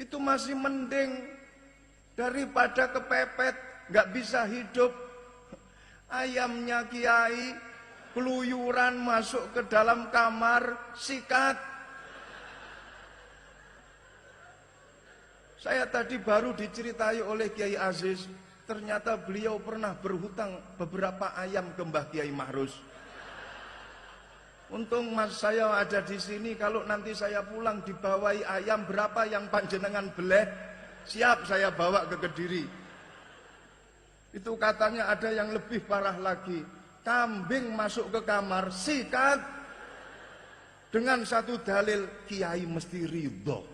Itu masih mending daripada kepepet, nggak bisa hidup. Ayamnya kiai keluyuran masuk ke dalam kamar, sikat. Saya tadi baru diceritai oleh Kiai Aziz, ternyata beliau pernah berhutang beberapa ayam ke Mbah Kiai Mahrus. Untung mas saya ada di sini, kalau nanti saya pulang dibawai ayam berapa yang panjenengan beleh, siap saya bawa ke Kediri. Itu katanya ada yang lebih parah lagi, kambing masuk ke kamar, sikat dengan satu dalil, kiai mesti ridho.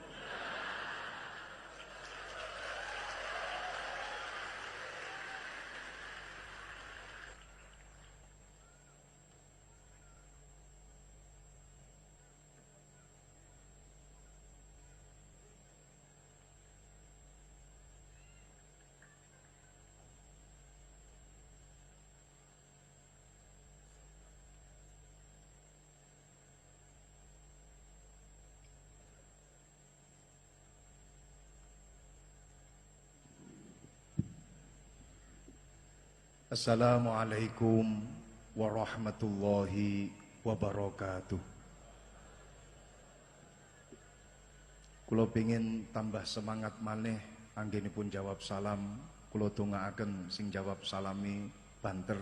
Assalamualaikum warahmatullahi wabarakatuh. Kula pengin tambah semangat maneh anggenipun jawab salam. Kula dongaaken sing jawab salami banter,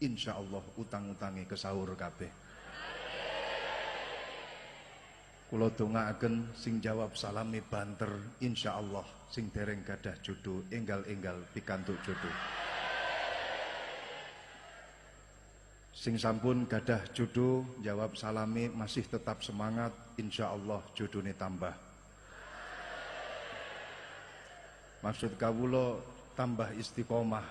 insyaallah utang-utange kesaur kabeh. Kula dongaaken sing jawab salami banter, insyaallah sing dereng gadah jodoh enggal-enggal pikantuk jodoh. Sing sampun gadah jodoh jawab salami masih tetap semangat, insyaallah jodohnya tambah. Maksud kawula tambah istiqomah,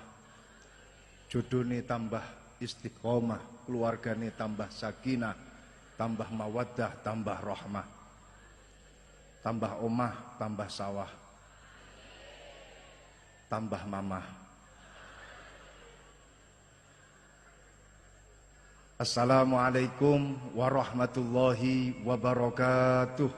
jodohnya tambah istiqomah, keluarganya tambah sakinah, tambah mawaddah, tambah rahmah, tambah omah, tambah sawah, tambah mamah. Assalamualaikum warahmatullahi wabarakatuh.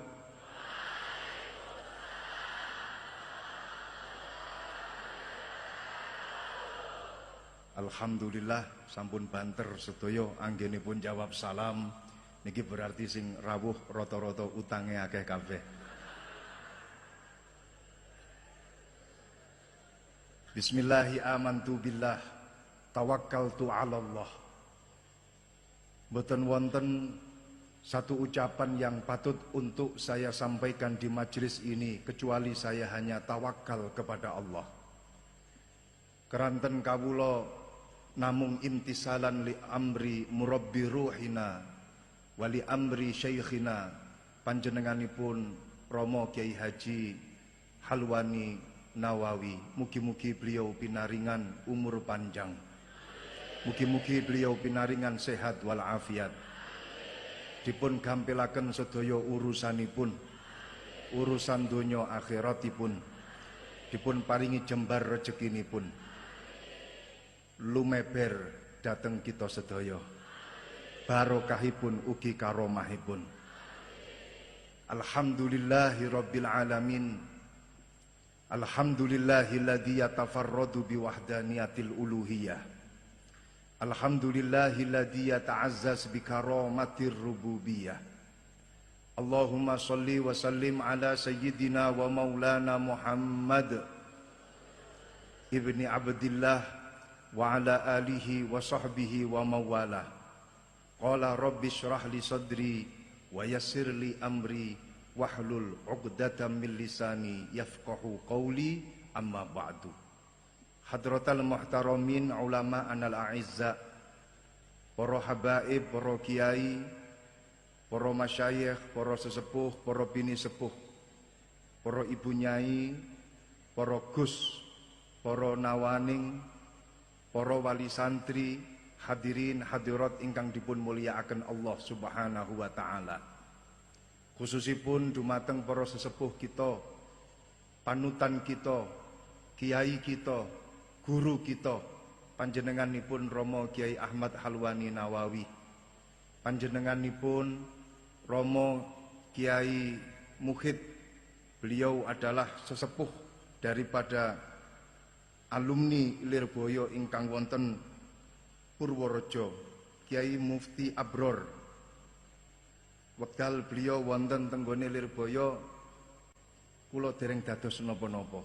Alhamdulillah sampun banter sedaya anggenipun jawab salam. Niki berarti sing rawuh rata-rata utange akeh kabeh. Bismillahi amantu billah tawakkaltu 'ala Allah. Mboten wonten satu ucapan yang patut untuk saya sampaikan di majelis ini kecuali saya hanya tawakal kepada Allah. Keranten kawula namung imtisalan li amri murabbi ruhina wali amri syekhina panjenenganipun Romo Kiai Haji Halwani Nawawi. Mugi-mugi beliau pinaringan umur panjang. Mugi-mugi beliau pinaringan sehat walafiat. Dipun gampilaken sedaya urusanipun, urusan donya akhiratipun. Dipun paringi jembar rezekinipun. Lumeber dateng kita sedaya. Barokahipun ugi karomahipun. Alhamdulillahi rabbil alamin. Alhamdulillahilladzi yatafarradu biwahdaniyatil uluhiyah. Alhamdulillahilladzi yata'azzaz bikaramatir rububiyah. Allahumma shalli wa sallim ala sayyidina wa maulana Muhammad ibni Abdillah wa ala alihi wa sahbihi wa mawalah. Qala rabbi shrah li sadri wa yassir li amri wahlul 'uqdatam min lisani yafqahu qawli, amma ba'du. Hadratal muhtaramin ulama anal a'izza, para habaib, para kiai, para masyayikh, para sesepuh, para bini sepuh, para ibu nyai, para gus, para nawaning, para wali santri, hadirin hadirat ingkang dipun mulyakaken Allah Subhanahu wa taala. Khususipun dumateng para sesepuh kita, panutan kita, kiai kita, guru kita, panjenenganipun Romo Kiai Ahmad Halwani Nawawi, panjenenganipun Romo Kiai Muhid Beliau adalah sesepuh daripada alumni Lirboyo ingkang wonten Purworejo, Kiai Mufti Abror. Wekdal beliau wonten tenggone Lirboyo, kula dereng dados napa-napa.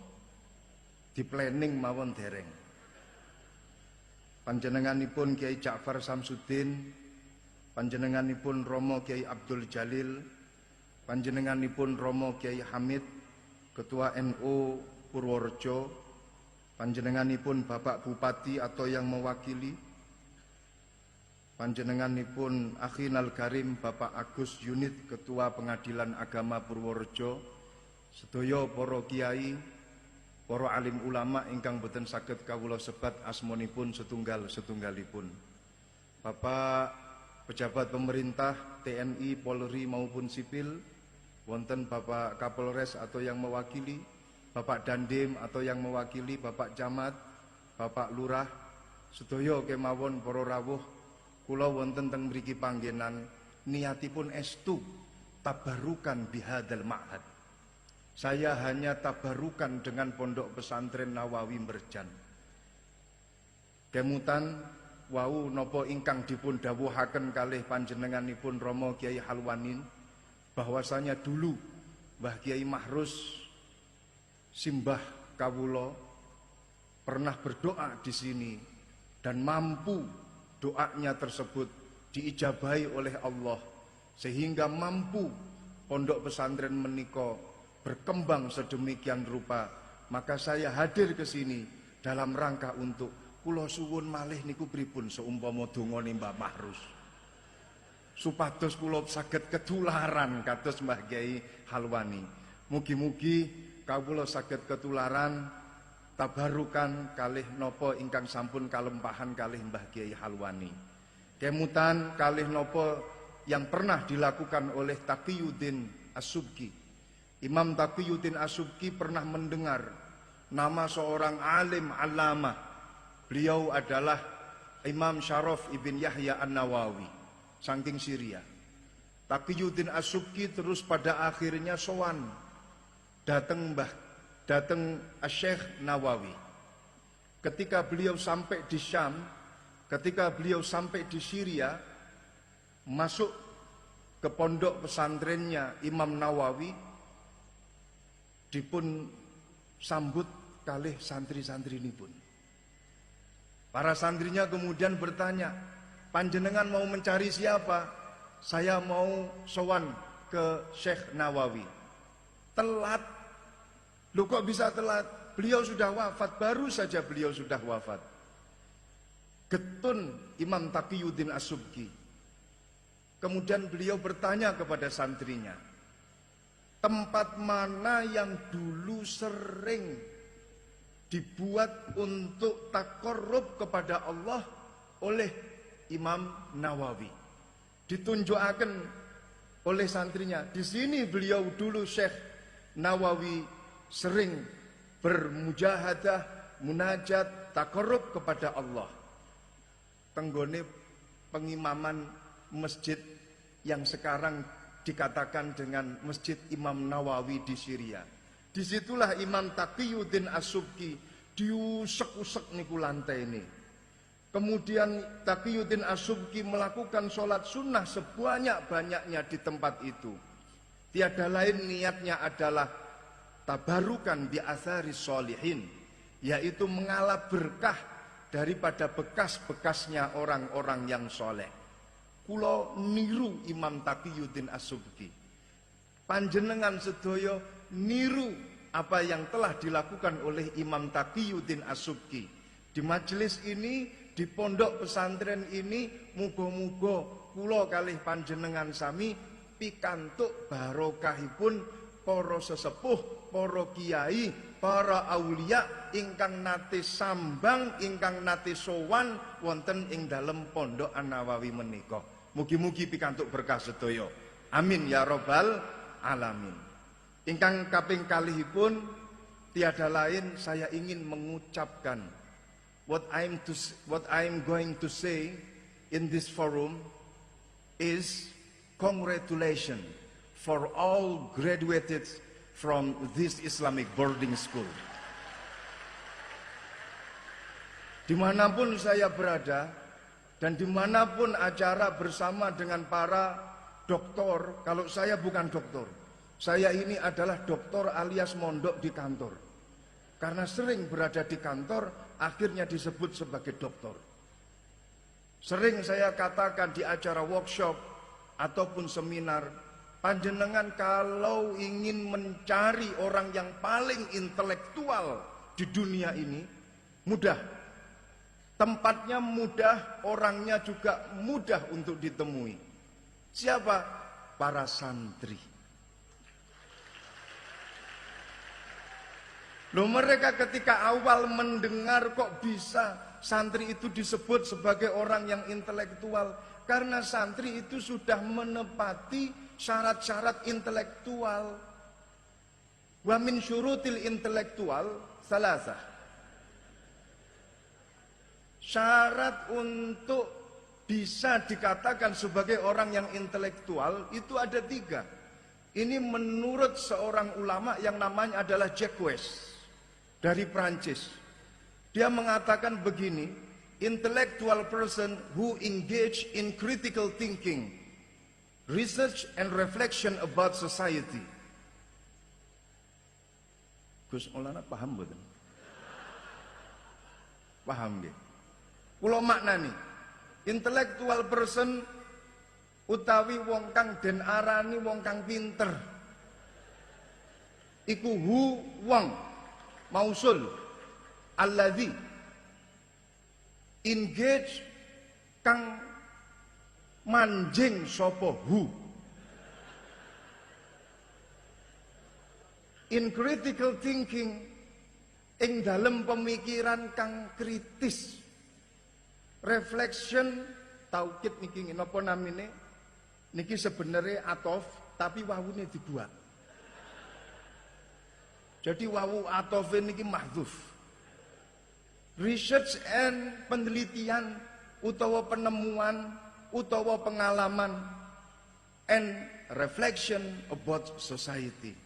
Di planning mawon dereng. Panjenenganipun Kiai Ja'far Samsudin, panjenenganipun Romo Kiai Abdul Jalil, panjenenganipun Romo Kiai Hamid, Ketua NU Purworejo, panjenenganipun Bapak Bupati atau yang mewakili, panjenenganipun Akhinal Karim Bapak Agus Unit, Ketua Pengadilan Agama Purworejo, sedaya para kiai, para alim ulama ingkang boten saged kawula sebat asmanipun setunggalipun. Bapak pejabat pemerintah TNI, Polri maupun sipil, wonten Bapak Kapolres atau yang mewakili, Bapak Dandim atau yang mewakili, Bapak Camat, Bapak Lurah, sedaya kemawon para rawuh, kula wonten teng mriki panggenan niatipun estu tabarukan bihadal ma'had. Saya hanya tabarukan dengan Pondok Pesantren Nawawi Merjan. Kemutan wau napa ingkang dipun dawuhaken kalih panjenenganipun Romo Kiai Halwanin, bahwasanya dulu Mbah Kiai Mahrus simbah kawula pernah berdoa di sini dan mampu doanya tersebut diijabahi oleh Allah sehingga mampu pondok pesantren menika berkembang sedemikian rupa. Maka saya hadir ke sini dalam rangka untuk kula suwun malih niku pripun seumpama dongane Mbah Mahrus, supados kula saged ketularan kados Mbah Kiai Halwani. Mugi-mugi kawula saged ketularan tabarukan kalih napa ingkang sampun kalempahan kalih Mbah Kiai Halwani. Kemutan kalih napa yang pernah dilakukan oleh Taqiyuddin As-Subki. Imam Taqiyuddin As-Subki pernah mendengar nama seorang alim allamah. Beliau adalah Imam Syaraf Ibn Yahya An-Nawawi, saking Syria. Taqiyuddin As-Subki terus pada akhirnya sowan datang Syekh Nawawi. Ketika beliau sampai di Syam, ketika beliau sampai di Syria, masuk ke pondok pesantrennya Imam Nawawi, dipun sambut kalih santri-santri nipun. Para santrinya kemudian bertanya, panjenengan mau mencari siapa? Saya mau sowan ke Syekh Nawawi. Telat. Loh kok bisa telat? Beliau sudah wafat, baru saja beliau sudah wafat. Getun Imam Taqiyuddin As-Subki. Kemudian beliau bertanya kepada santrinya, tempat mana yang dulu sering dibuat untuk takarrub kepada Allah oleh Imam Nawawi? Ditunjukkan oleh santrinya, di sini beliau dulu Syekh Nawawi sering bermujahadah, munajat, takarrub kepada Allah. Tenggone pengimaman masjid yang sekarang dikatakan dengan Masjid Imam Nawawi di Syria. Disitulah Imam Taqiyuddin As-Subki diusek-usek niku lantai ini. Kemudian Taqiyuddin As-Subki melakukan sholat sunnah sebanyak-banyaknya di tempat itu. Tiada lain niatnya adalah tabarukan bi athari sholihin, yaitu mengalap berkah daripada bekas-bekasnya orang-orang yang soleh. Kula niru Imam Taqiyuddin As-Subki. Panjenengan sedaya niru apa yang telah dilakukan oleh Imam Taqiyuddin As-Subki. Di majelis ini, di pondok pesantren ini, muga-muga kula kalih panjenengan sami pikantuk barokahipun para sesepuh, para kiai, para aulia ingkang nate sambang, ingkang nate sowan wonten ing dalem pondok An-Nawawi menika. Mugi-mugi pikantuk berkah sedaya. Amin ya rabbal alamin. Ingkang kaping kalihipun tiada lain saya ingin mengucapkan what I'm going to say in this forum is congratulations for all graduated from this Islamic boarding school. Dimanapun saya berada dan dimanapun acara bersama dengan para doktor, kalau saya bukan doktor, saya ini adalah doktor alias mondok di kantor. Karena sering berada di kantor, akhirnya disebut sebagai doktor. Sering saya katakan di acara workshop ataupun seminar, panjenengan kalau ingin mencari orang yang paling intelektual di dunia ini, mudah. Tempatnya mudah, orangnya juga mudah untuk ditemui. Siapa? Para santri. Loh, mereka ketika awal mendengar kok bisa santri itu disebut sebagai orang yang intelektual, karena santri itu sudah menepati syarat-syarat intelektual. Wa min syurutil intelektual salasah. Syarat untuk bisa dikatakan sebagai orang yang intelektual itu ada 3. Ini menurut seorang ulama yang namanya adalah Jacques West dari Prancis. Dia mengatakan begini, intellectual person who engage in critical thinking, research and reflection about society. Gus Maulana paham betul? Paham nggih? Kula maknani, intellectual person utawi wong kang den arani wong kang pinter. Iku hu wong mausul alladzi engage kang manjing sapa hu in critical thinking, ing dalem pemikiran kang kritis. Reflection taukid niki napa namine niki sebenarnya atof tapi wawune dibuat. Jadi wawu atof niki mahdzuf. Research and penelitian utawa penemuan utawa pengalaman and reflection about society.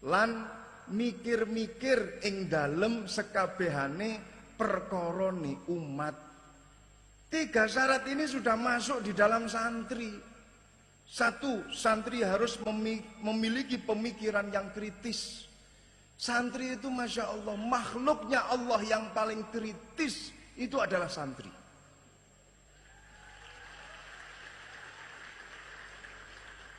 Lan mikir-mikir ing dalem sekabehane perkorone umat. 3 syarat ini sudah masuk di dalam santri. 1, santri harus memiliki pemikiran yang kritis. Santri itu Masya Allah, makhluknya Allah yang paling kritis itu adalah santri.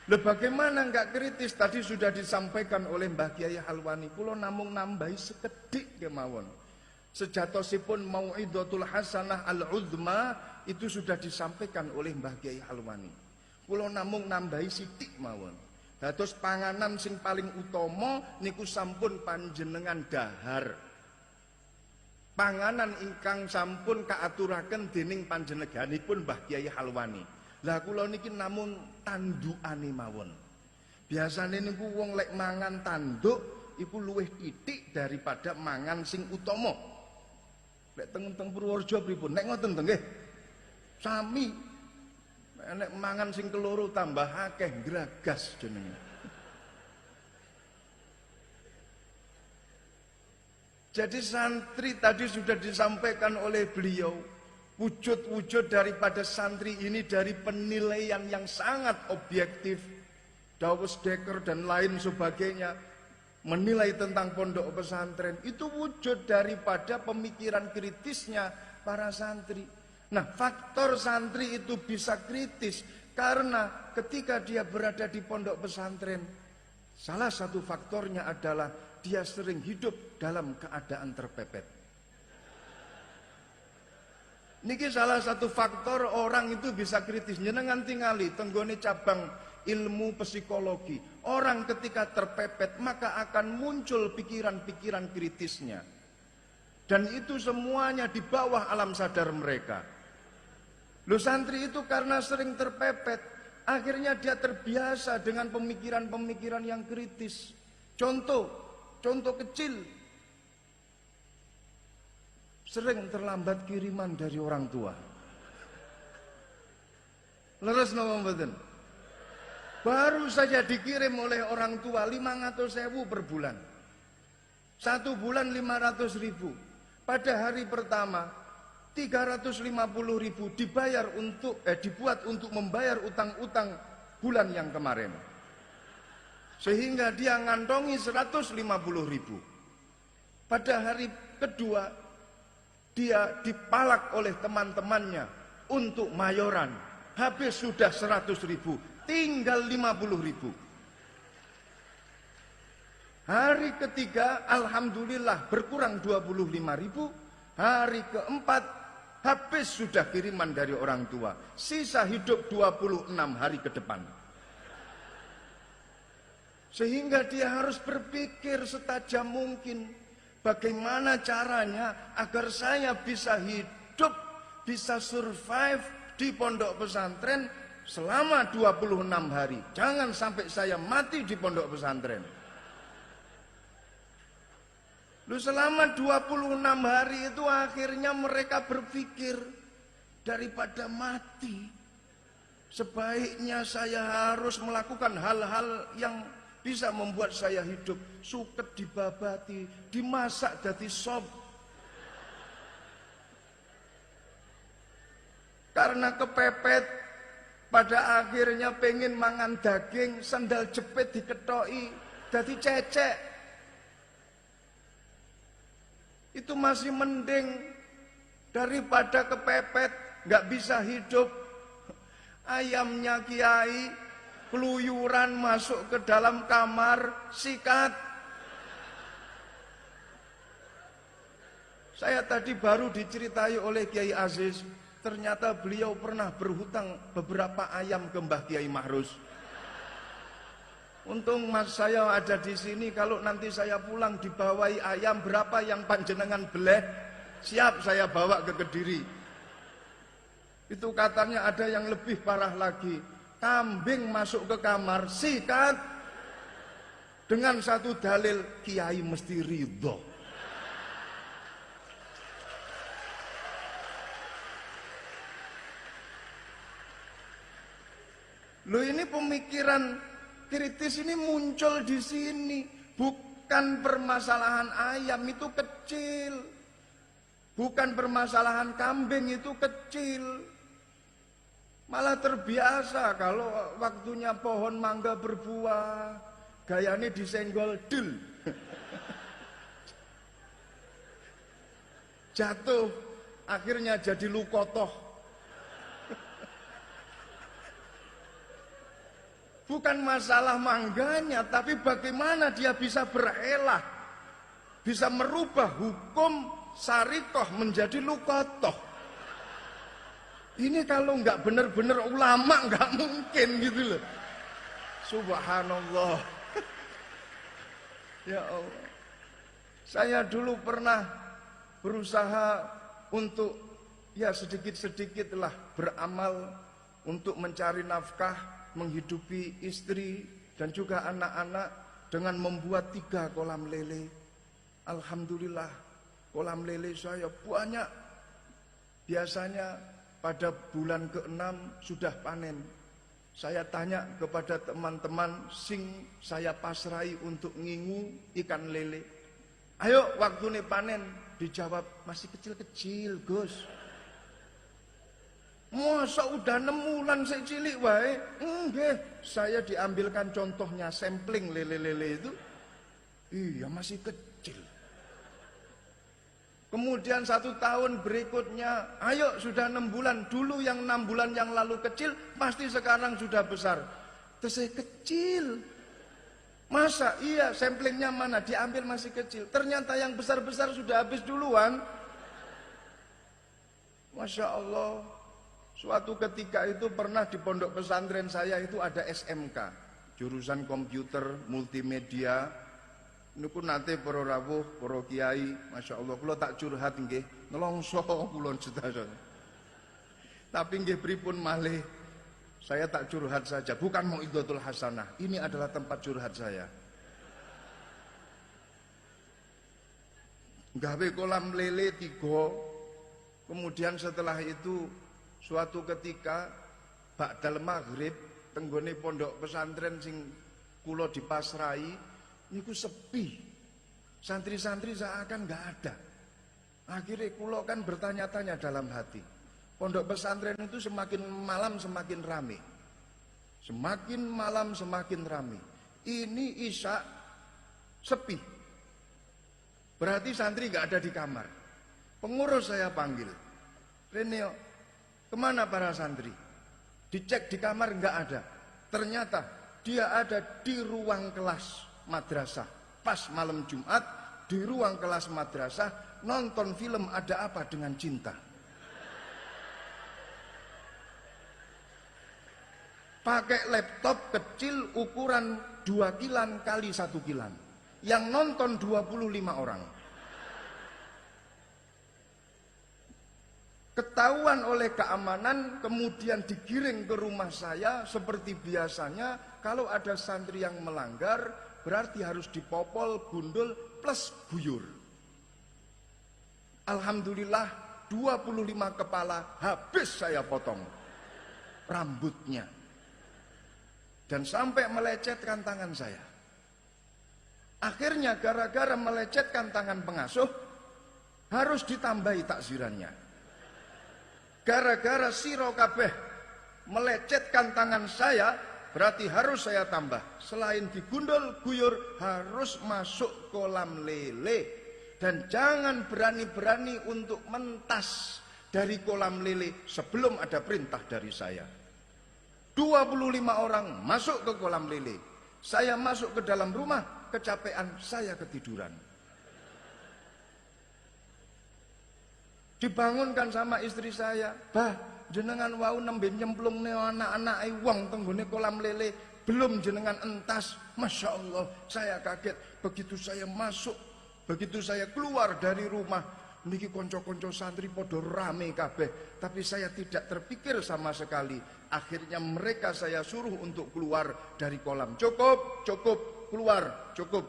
Loh, bagaimana enggak kritis? Tadi sudah disampaikan oleh Mbah Kiai Halwani. Kulo namung nambahi sekedhik kemawon. Sejatosipun Mau'idatul Hasanah Al-Uzma itu sudah disampaikan oleh Mbah Kiai Halwani. Kulo namung nambahi sithik mawon. Dados panganan sing paling utama niku sampun panjenengan dhahar. Panganan ingkang sampun kaaturaken dening panjenenganipun Mbah Kiai Halwani. Lah kula niki namung tandukane mawon. Biasane niku wong lek mangan tanduk iku luwih titik daripada mangan sing utama. Lek teng Purworejo pripun? Nek ngoten to nggih. Sami. Nek mangan sing keloro tambah akeh gragas jenenge. Jadi santri tadi sudah disampaikan oleh beliau, wujud-wujud daripada santri ini dari penilaian yang sangat objektif, Dawes Dekker dan lain sebagainya. Menilai tentang pondok pesantren itu wujud daripada pemikiran kritisnya para santri. Nah, faktor santri itu bisa kritis karena ketika dia berada di pondok pesantren, salah satu faktornya adalah dia sering hidup dalam keadaan terpepet. Niki salah satu faktor orang itu bisa kritis. Jenengan tingali tenggone cabang ilmu psikologi. Orang ketika terpepet maka akan muncul pikiran-pikiran kritisnya. Dan itu semuanya di bawah alam sadar mereka. Loh, santri itu karena sering terpepet, akhirnya dia terbiasa dengan pemikiran-pemikiran yang kritis. Contoh kecil. Sering terlambat kiriman dari orang tua. Leres napa mboten? Baru saja dikirim oleh orang tua 500.000 per bulan. 1 bulan 500.000. Pada hari pertama 350.000 dibuat untuk membayar utang-utang bulan yang kemarin. Sehingga dia ngantongi 150.000. Pada hari kedua dia dipalak oleh teman-temannya untuk mayoran. Habis sudah 100.000, tinggal 50.000. Hari ketiga alhamdulillah berkurang 25.000. Hari keempat habis sudah kiriman dari orang tua. Sisa hidup 26 hari ke depan. Sehingga dia harus berpikir setajam mungkin, bagaimana caranya agar saya bisa hidup, bisa survive di pondok pesantren selama 26 hari. Jangan sampai saya mati di pondok pesantren. Selama 26 hari itu akhirnya mereka berpikir, daripada mati, sebaiknya saya harus melakukan hal-hal yang bisa membuat saya hidup. Suket dibabati, dimasak jadi sop. Karena kepepet, pada akhirnya pengen mangan daging, sandal jepit diketoki, jadi cecek. Itu masih mending daripada kepepet, nggak bisa hidup. Ayamnya kiai keluyuran masuk ke dalam kamar, sikat. Saya tadi baru diceritai oleh Kiai Aziz, ternyata beliau pernah berhutang beberapa ayam ke Mbah Kiai Mahrus. Untung mas saya ada di sini, kalau nanti saya pulang dibawahi ayam berapa yang panjenengan beleh, siap saya bawa ke Kediri. Itu katanya ada yang lebih parah lagi, kambing masuk ke kamar, sikat, dengan satu dalil, kiai mesti ridho. Loh, ini pemikiran kritis ini muncul di sini. Bukan permasalahan ayam itu kecil, bukan permasalahan kambing itu kecil. Malah terbiasa kalau waktunya pohon mangga berbuah, gayanya disenggol dul. Jatuh, akhirnya jadi lukotoh. Bukan masalah mangganya, tapi bagaimana dia bisa berelah, bisa merubah hukum syarikoh menjadi lukotoh. Ini kalau nggak benar-benar ulama nggak mungkin gitu loh. Subhanallah. Ya Allah. Saya dulu pernah berusaha untuk ya sedikit-sedikit lah beramal untuk mencari nafkah, menghidupi istri dan juga anak-anak dengan membuat 3 kolam lele. Alhamdulillah, kolam lele saya banyak. Biasanya pada bulan ke-6 sudah panen. Saya tanya kepada teman-teman sing saya pasrai untuk ngingu ikan lele, ayo waktu ini panen. Dijawab, masih kecil-kecil Gus. Masa udah 6 bulan saya cilik wae? Enggak, saya diambilkan contohnya sampling lele-lele itu. Iya masih kecil. Kemudian 1 tahun berikutnya, ayo sudah 6 bulan. Dulu yang 6 bulan yang lalu kecil, pasti sekarang sudah besar. Terus saya kecil. Masa iya samplingnya mana? Diambil masih kecil. Ternyata yang besar-besar sudah habis duluan. Masya Allah. Suatu ketika itu pernah di pondok pesantren saya itu ada SMK, jurusan komputer multimedia. Niku nate para rawuh, para kiai, masya Allah, kula tak curhat nggih, nelongso kula sedaya. Tapi nggih pripun malih, saya tak curhat saja, bukan mauidhatul hasanah. Ini adalah tempat curhat saya. Gawe kolam lele 3, kemudian setelah itu suatu ketika ba'dal maghrib tenggone pondok pesantren sing kula dipasrai niku sepi. Santri-santri seakan nggak ada. Akhirnya kula kan bertanya-tanya dalam hati. Pondok pesantren itu semakin malam semakin rame. Semakin malam semakin rame. Ini isya sepi. Berarti santri nggak ada di kamar. Pengurus saya panggil. Reneo, kemana para santri? Dicek di kamar nggak ada. Ternyata dia ada di ruang kelas madrasah. Pas malam Jumat di ruang kelas madrasah nonton film Ada Apa Dengan Cinta. Pakai laptop kecil ukuran 2 kilan kali 1 kilan. Yang nonton 25 orang. Ketahuan oleh keamanan, kemudian digiring ke rumah saya. Seperti biasanya, kalau ada santri yang melanggar, berarti harus dipopol, gundul, plus guyur. Alhamdulillah 25 kepala habis saya potong rambutnya. Dan sampai melecetkan tangan saya. Akhirnya gara-gara melecetkan tangan pengasuh, harus ditambahi takzirannya. Gara-gara siro kabeh melecetkan tangan saya, berarti harus saya tambah. Selain digundul, guyur, harus masuk kolam lele. Dan jangan berani-berani untuk mentas dari kolam lele sebelum ada perintah dari saya. 25 orang masuk ke kolam lele. Saya masuk ke dalam rumah, kecapean, saya ketiduran. Dibangunkan sama istri saya, "Bah, jenengan wau nembe nyemplung ne anak-anak wong tenggone kolam lele, belum jenengan entas." Masya Allah, saya kaget. Begitu saya masuk, begitu saya keluar dari rumah, niki konco-konco santri podo rame kabeh, tapi saya tidak terpikir sama sekali. Akhirnya mereka saya suruh untuk keluar dari kolam. Cukup, cukup, keluar, cukup.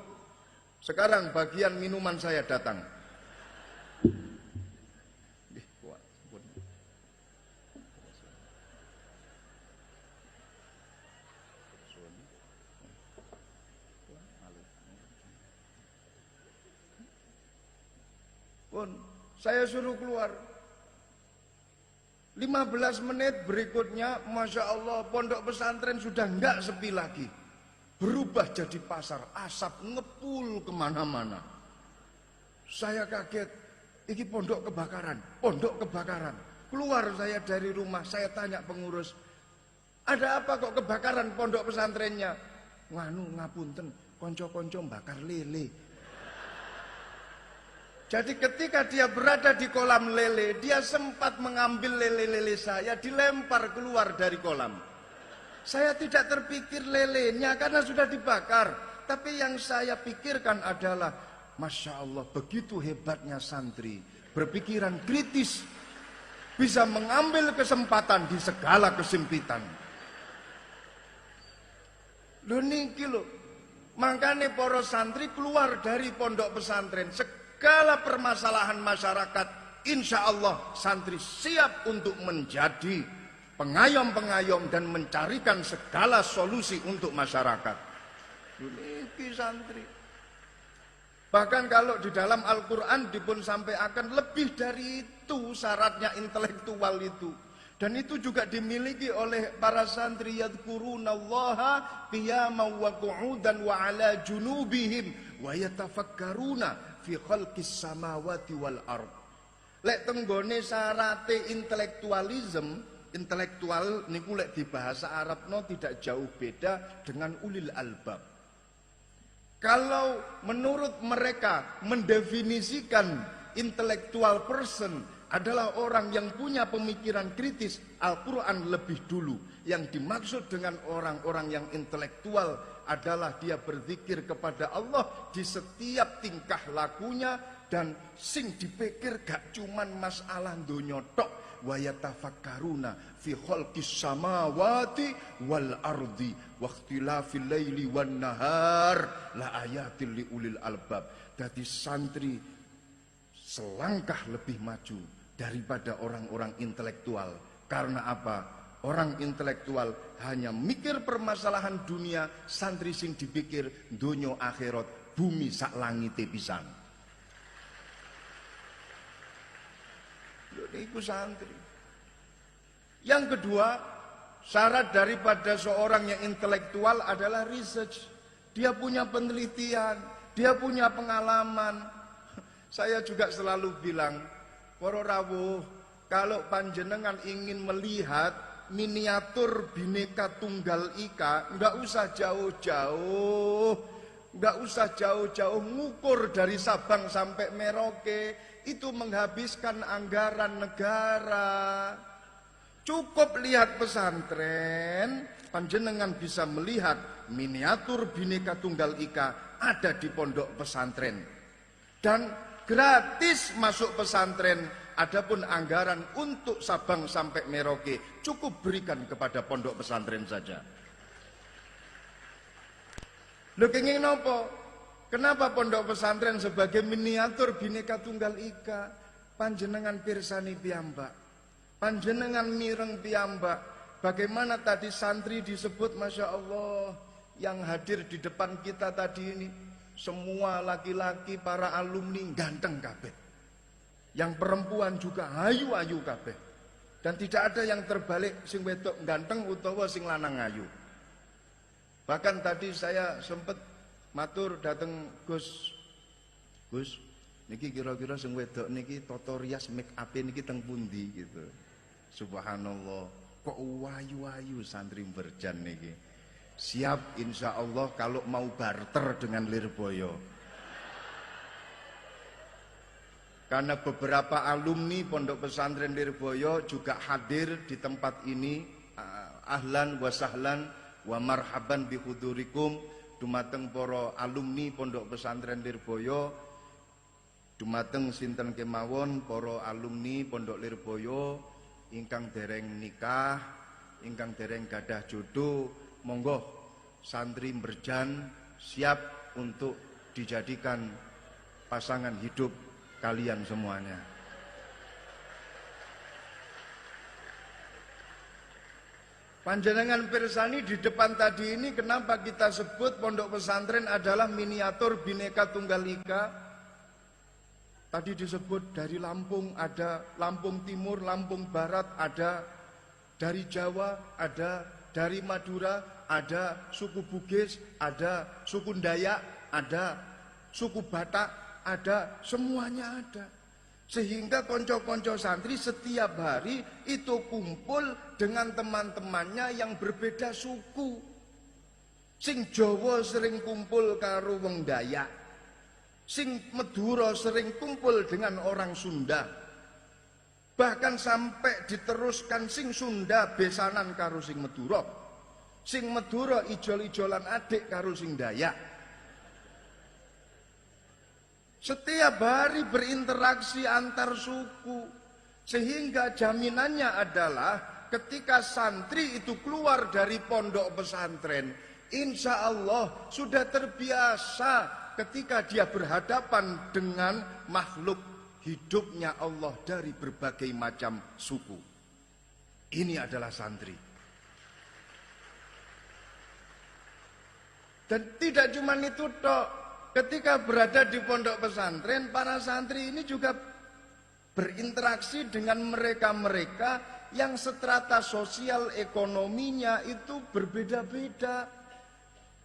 Sekarang bagian minuman saya datang. Pun saya suruh keluar. 15 menit berikutnya, Masya Allah, pondok pesantren sudah enggak sepi lagi. Berubah jadi pasar, asap ngepul kemana-mana. Saya kaget, ini pondok kebakaran, pondok kebakaran. Keluar saya dari rumah, saya tanya pengurus, "Ada apa kok kebakaran pondok pesantrennya?" "Nganu ngapunten, konco-konco bakar lele." Jadi ketika dia berada di kolam lele, dia sempat mengambil lele-lele saya, dilempar keluar dari kolam. Saya tidak terpikir lelenya karena sudah dibakar. Tapi yang saya pikirkan adalah, Masya Allah, begitu hebatnya santri, berpikiran kritis, bisa mengambil kesempatan di segala kesempitan. Loh niki loh, makanya para santri keluar dari pondok pesantren, segala permasalahan masyarakat, insya Allah santri siap untuk menjadi pengayom-pengayom dan mencarikan segala solusi untuk masyarakat. Ini santri. Bahkan kalau di dalam Al-Quran dipun sampaikan lebih dari itu syaratnya intelektual itu. Dan itu juga dimiliki oleh para santri, yadhkurunallaha qiyaman wa qu'udan wa ala junubihim wa yatafakkaruna fi khalqis samawati wal ard. Lek tenggone syarate intelektualisme, intelektual niku lek di bahasa Arabno tidak jauh beda dengan ulil albab. Kalau menurut mereka mendefinisikan intellectual person adalah orang yang punya pemikiran kritis, Al-Quran lebih dulu. Yang dimaksud dengan orang-orang yang intelektual adalah dia berzikir kepada Allah di setiap tingkah lakunya, dan sing dipikir gak cuman masalah donya tok. Wa yatafakkaruna fi khalqis samawati wal ardi wa ikhtilafil laili wan nahar la ayatil liulil albab. Dadi santri selangkah lebih maju daripada orang-orang intelektual. Karena apa? orang intelektual hanya mikir permasalahan dunia, santri sing dipikir donya akhirat, bumi sak langite pisan. Lho niku santri. Yang kedua, syarat daripada seorang yang intelektual adalah research. Dia punya penelitian, dia punya pengalaman. Saya juga selalu bilang, para rawuh, kalau panjenengan ingin melihat miniatur Bhinneka Tunggal Ika, enggak usah jauh-jauh. Enggak usah jauh-jauh ngukur dari Sabang sampai Merauke. Itu menghabiskan anggaran negara. Cukup lihat pesantren, panjenengan bisa melihat miniatur Bhinneka Tunggal Ika ada di pondok pesantren. Dan gratis masuk pesantren, adapun anggaran untuk Sabang sampai Merauke cukup berikan kepada pondok pesantren saja. Lho kenging nopo? Kenapa pondok pesantren sebagai miniatur Bhinneka Tunggal Ika? Panjenengan pirsani piyambak. Panjenengan mireng piyambak. Bagaimana tadi santri disebut, Masya Allah, yang hadir di depan kita tadi ini, semua laki-laki para alumni ganteng kabeh. Yang perempuan juga ayu-ayu kabeh. Dan tidak ada yang terbalik sing wedok ganteng utawa sing lanang ayu. Bahkan tadi saya sempat matur dateng Gus, niki kira-kira sing wedok niki toto rias make up niki teng pundi gitu. Subhanallah, kok wayu-wayu santri Berjan niki. Siap insya Allah kalau mau barter dengan Lirboyo. Karena beberapa alumni pondok pesantren Lirboyo juga hadir di tempat ini. Ahlan wa sahlan wa marhaban bihudurikum. Dumateng para alumni pondok pesantren Lirboyo, dumateng sinten kemawon para alumni pondok Lirboyo ingkang dereng nikah, ingkang dereng gadah jodoh, monggo santri Berjan siap untuk dijadikan pasangan hidup kalian semuanya. Panjenengan pirsani di depan tadi ini, kenapa kita sebut pondok pesantren adalah miniatur Bhinneka Tunggal Ika? Tadi disebut dari Lampung, ada Lampung Timur, Lampung Barat, ada dari Jawa, ada dari Madura, ada suku Bugis, ada suku Dayak, ada suku Batak, ada, semuanya ada. Sehingga konco-konco santri setiap hari itu kumpul dengan teman-temannya yang berbeda suku. Sing Jawa sering kumpul karo wong Dayak, sing Madura sering kumpul dengan orang Sunda. Bahkan sampai diteruskan sing Sunda besanan karo sing Madura, sing Madura ijol-ijolan adik karo sing Dayak. Setiap hari berinteraksi antar suku. Sehingga jaminannya adalah ketika santri itu keluar dari pondok pesantren, insya Allah sudah terbiasa ketika dia berhadapan dengan makhluk hidupnya Allah dari berbagai macam suku. Ini adalah santri. Dan tidak cuma itu tok. Ketika berada di pondok pesantren, para santri ini juga berinteraksi dengan mereka-mereka yang strata sosial ekonominya itu berbeda-beda.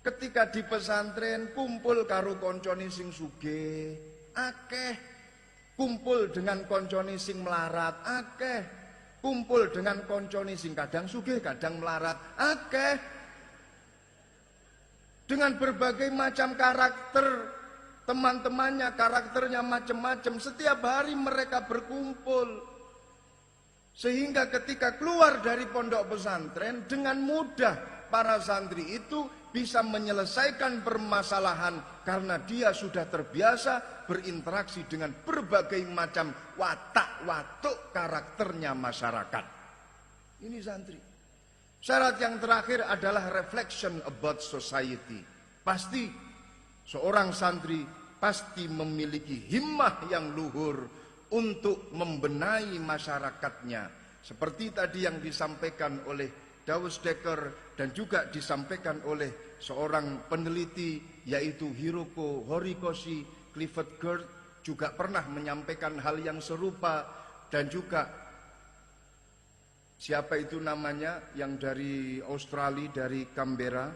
Ketika di pesantren kumpul karo koncone sing sugih, akeh. Kumpul dengan koncone sing melarat, akeh. Kumpul dengan koncone sing kadang sugih, kadang melarat, akeh. Dengan berbagai macam karakter, teman-temannya karakternya macam-macam, setiap hari mereka berkumpul. Sehingga ketika keluar dari pondok pesantren, dengan mudah para santri itu bisa menyelesaikan permasalahan karena dia sudah terbiasa berinteraksi dengan berbagai macam watak-watuk karakternya masyarakat. Ini santri. Syarat yang terakhir adalah reflection about society. Pasti seorang santri pasti memiliki himmah yang luhur untuk membenahi masyarakatnya Seperti tadi yang disampaikan oleh Dawes Dekker dan juga disampaikan oleh seorang peneliti yaitu Hiroko Horikoshi, Clifford Geertz juga pernah menyampaikan hal yang serupa. Dan juga siapa itu namanya yang dari Australia, dari Canberra.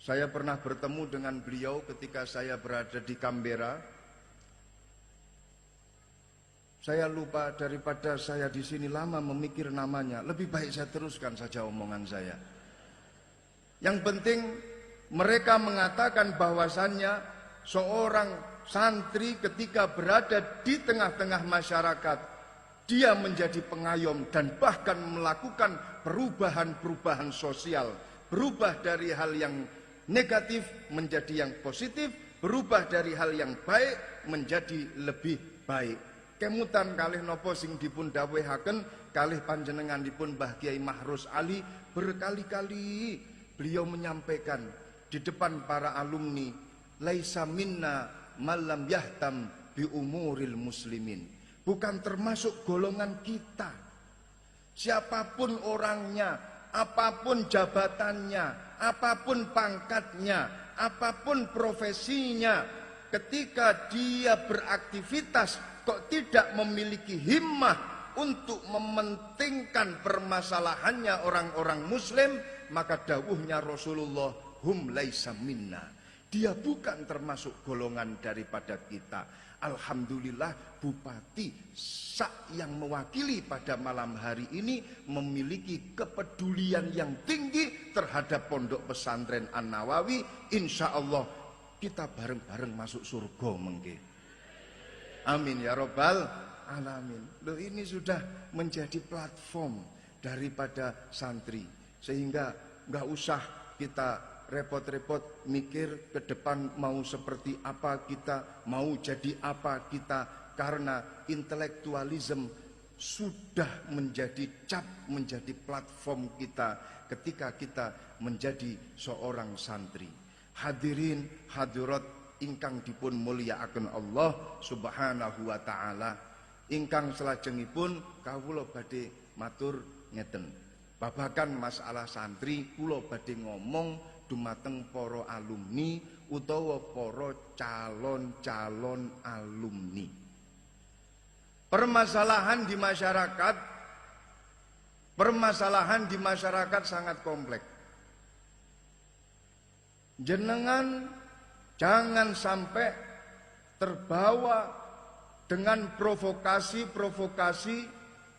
Saya pernah bertemu dengan beliau ketika saya berada di Canberra. Saya lupa, daripada saya di sini lama memikir namanya, lebih baik saya teruskan saja omongan saya. Yang penting mereka mengatakan bahwasannya seorang santri ketika berada di tengah-tengah masyarakat, dia menjadi pengayom dan bahkan melakukan perubahan-perubahan sosial. Berubah dari hal yang negatif menjadi yang positif, berubah dari hal yang baik menjadi lebih baik. Kemutan kalih nopo sing dipun dawuhaken kalih panjenenganipun Mbah Kiai Mahrus Ali, berkali-kali beliau menyampaikan di depan para alumni, laisa minna malam yahtam bi umuril muslimin. Bukan termasuk golongan kita. Siapapun orangnya, apapun jabatannya, apapun pangkatnya, apapun profesinya, ketika dia beraktivitas kok tidak memiliki himmah untuk mementingkan permasalahannya orang-orang muslim, maka dawuhnya Rasulullah, hum laisa minna. Dia bukan termasuk golongan daripada kita. Alhamdulillah Bupati Sak yang mewakili pada malam hari ini memiliki kepedulian yang tinggi terhadap pondok pesantren An-Nawawi. Insya Allah kita bareng-bareng masuk surga mengke. Amin ya robbal alamin. Loh, ini sudah menjadi platform daripada santri, sehingga nggak usah kita repot-repot mikir ke depan mau seperti apa kita, mau jadi apa kita, karena intelektualisme sudah menjadi cap, menjadi platform kita ketika kita menjadi seorang santri. Hadirin hadirat ingkang dipun mulyakaken Allah Subhanahu wa taala, ingkang salajengipun kawula badhe matur ngeten. Babagan masalah santri kula badhe ngomong dumateng para alumni utawa para calon-calon alumni. Permasalahan di masyarakat sangat kompleks. Jenengan jangan sampai terbawa dengan provokasi-provokasi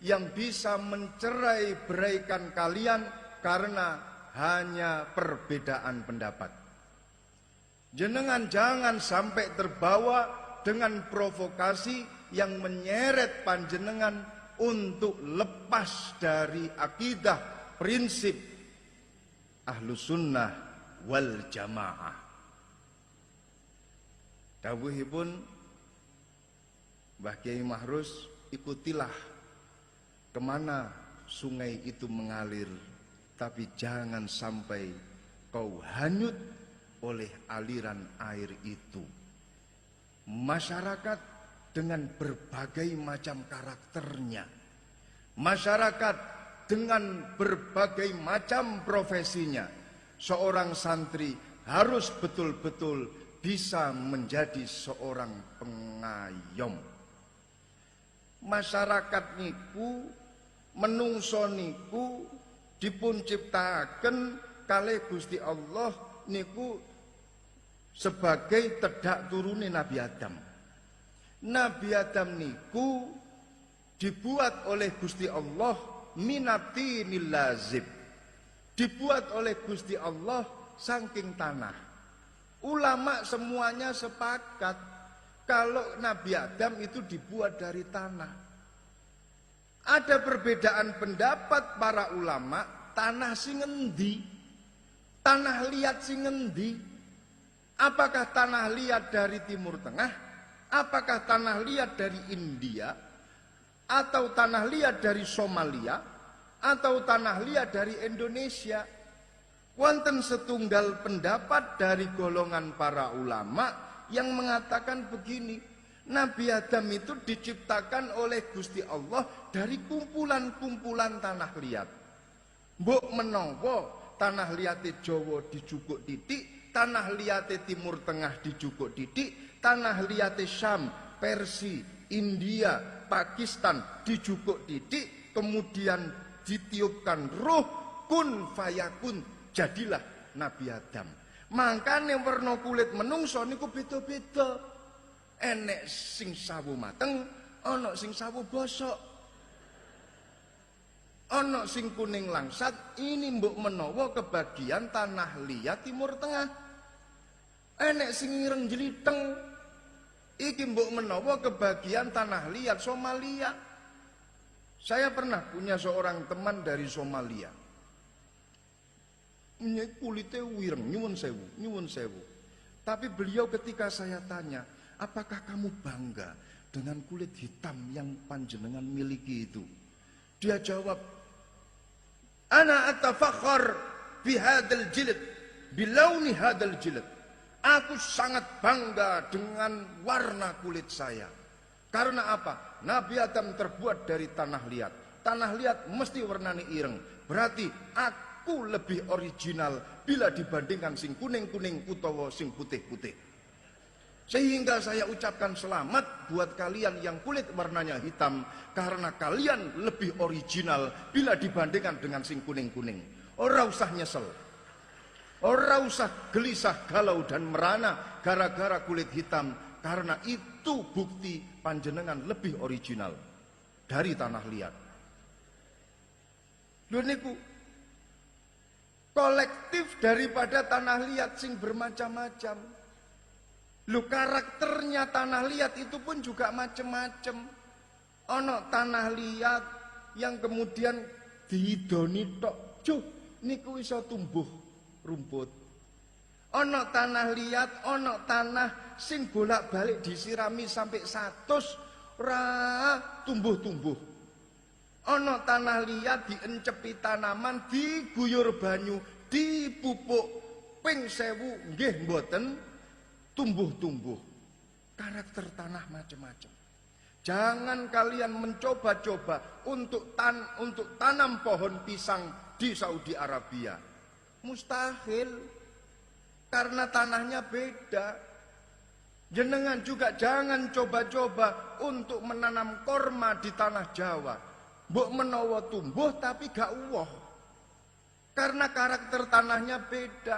yang bisa mencerai-beraikan kalian karena hanya perbedaan pendapat. Jenengan jangan sampai terbawa dengan provokasi yang menyeret panjenengan untuk lepas dari akidah prinsip Ahlus Sunnah wal Jamaah. Dawuhipun Mbah Kiai Mahrus, ikutilah kemana sungai itu mengalir, tapi jangan sampai kau hanyut oleh aliran air itu. Masyarakat dengan berbagai macam karakternya, masyarakat dengan berbagai macam profesinya, seorang santri harus betul-betul bisa menjadi seorang pengayom. Masyarakat niku, menungso niku dipun ciptaken kalih Gusti Allah niku sebagai tedak turune Nabi Adam. Nabi Adam niku dibuat oleh Gusti Allah minatinil lazib. Dibuat oleh Gusti Allah saking tanah. Ulama semuanya sepakat kalau Nabi Adam itu dibuat dari tanah. Ada perbedaan pendapat para ulama, tanah sing endi? Tanah liat sing endi? Apakah tanah liat dari Timur Tengah? Apakah tanah liat dari India? Atau tanah liat dari Somalia? Atau tanah liat dari Indonesia? Wonten setunggal pendapat dari golongan para ulama yang mengatakan begini, Nabi Adam itu diciptakan oleh Gusti Allah dari kumpulan-kumpulan tanah liat. Mbok menawa tanah liate Jawa dijukuk titik, tanah liate Timur Tengah dijukuk titik, tanah liate Syam, Persia, India, Pakistan dijukuk titik, kemudian ditiupkan roh, kun fayakun, jadilah Nabi Adam. Makanya warna kulit menungso niku beda-beda. Enek sing sawu mateng, ana sing sawu bosok. Ana sing kuning langsat, ini mbok menawa kebagian tanah liat Timur Tengah. Enek sing ireng jeliteng, iki mbok menawa kebagian tanah liat Somalia. Saya pernah punya seorang teman dari Somalia. Kulitnya wireng, nyuwun sewu. Tapi beliau ketika saya tanya, apakah kamu bangga dengan kulit hitam yang panjenengan miliki itu? Dia jawab, ana atafakhar bihadal jilid, bilauni hadal jilid. Aku sangat bangga dengan warna kulit saya. Karena apa? Nabi Adam terbuat dari tanah liat. Tanah liat mesti warnanya ireng. Berarti aku lebih original bila dibandingkan sing kuning-kuning utawa sing putih-putih. Sehingga saya ucapkan selamat buat kalian yang kulit warnanya hitam, karena kalian lebih original bila dibandingkan dengan sing kuning-kuning. Ora usah nyesel, ora usah gelisah, galau dan merana gara-gara kulit hitam, karena itu bukti panjenengan lebih original dari tanah liat. Lho niku kolektif daripada tanah liat sing bermacam-macam. Lu karakternya tanah liat itu pun juga macam-macam. Ono tanah liat yang kemudian dihidoni tok, cuh niku iso tumbuh rumput. Ono tanah liat, ono tanah sing bolak-balik disirami sampai 100 ra tumbuh-tumbuh. Ono tanah liat diencepi tanaman, diguyur banyu, dipupuk ping 1000 nggih mboten tumbuh-tumbuh. Karakter tanah macam-macam. Jangan kalian mencoba-coba untuk tanam pohon pisang di Saudi Arabia. Mustahil, karena tanahnya beda. Jenengan juga jangan coba-coba untuk menanam korma di tanah Jawa. Mbok menawa tumbuh tapi gak uwoh. Karena karakter tanahnya beda.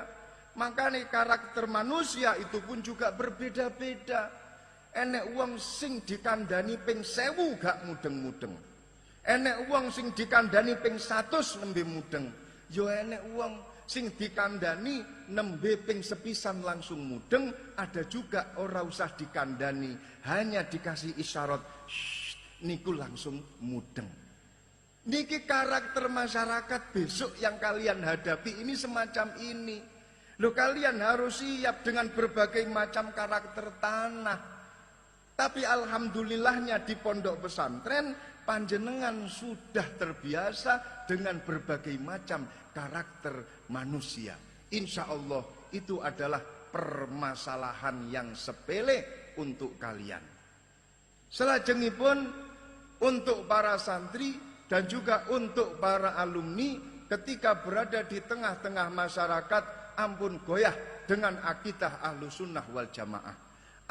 Makanya karakter manusia itu pun juga berbeda-beda. Enek wong sing dikandani ping 1000 gak mudeng-mudeng. Enek wong sing dikandani ping 100 nembe mudeng. Yo enek wong sing dikandani nembe ping sepisan langsung mudeng. Ada juga ora usah dikandani, hanya dikasih isyarat niku langsung mudeng. Niki karakter masyarakat besok yang kalian hadapi ini semacam ini. Loh, kalian harus siap dengan berbagai macam karakter tanah. Tapi alhamdulillahnya di pondok pesantren panjenengan sudah terbiasa dengan berbagai macam karakter manusia. Insya Allah itu adalah permasalahan yang sepele untuk kalian. Selajengipun untuk para santri dan juga untuk para alumni ketika berada di tengah-tengah masyarakat, ampun goyah dengan akidah Ahlus Sunnah wal Jamaah.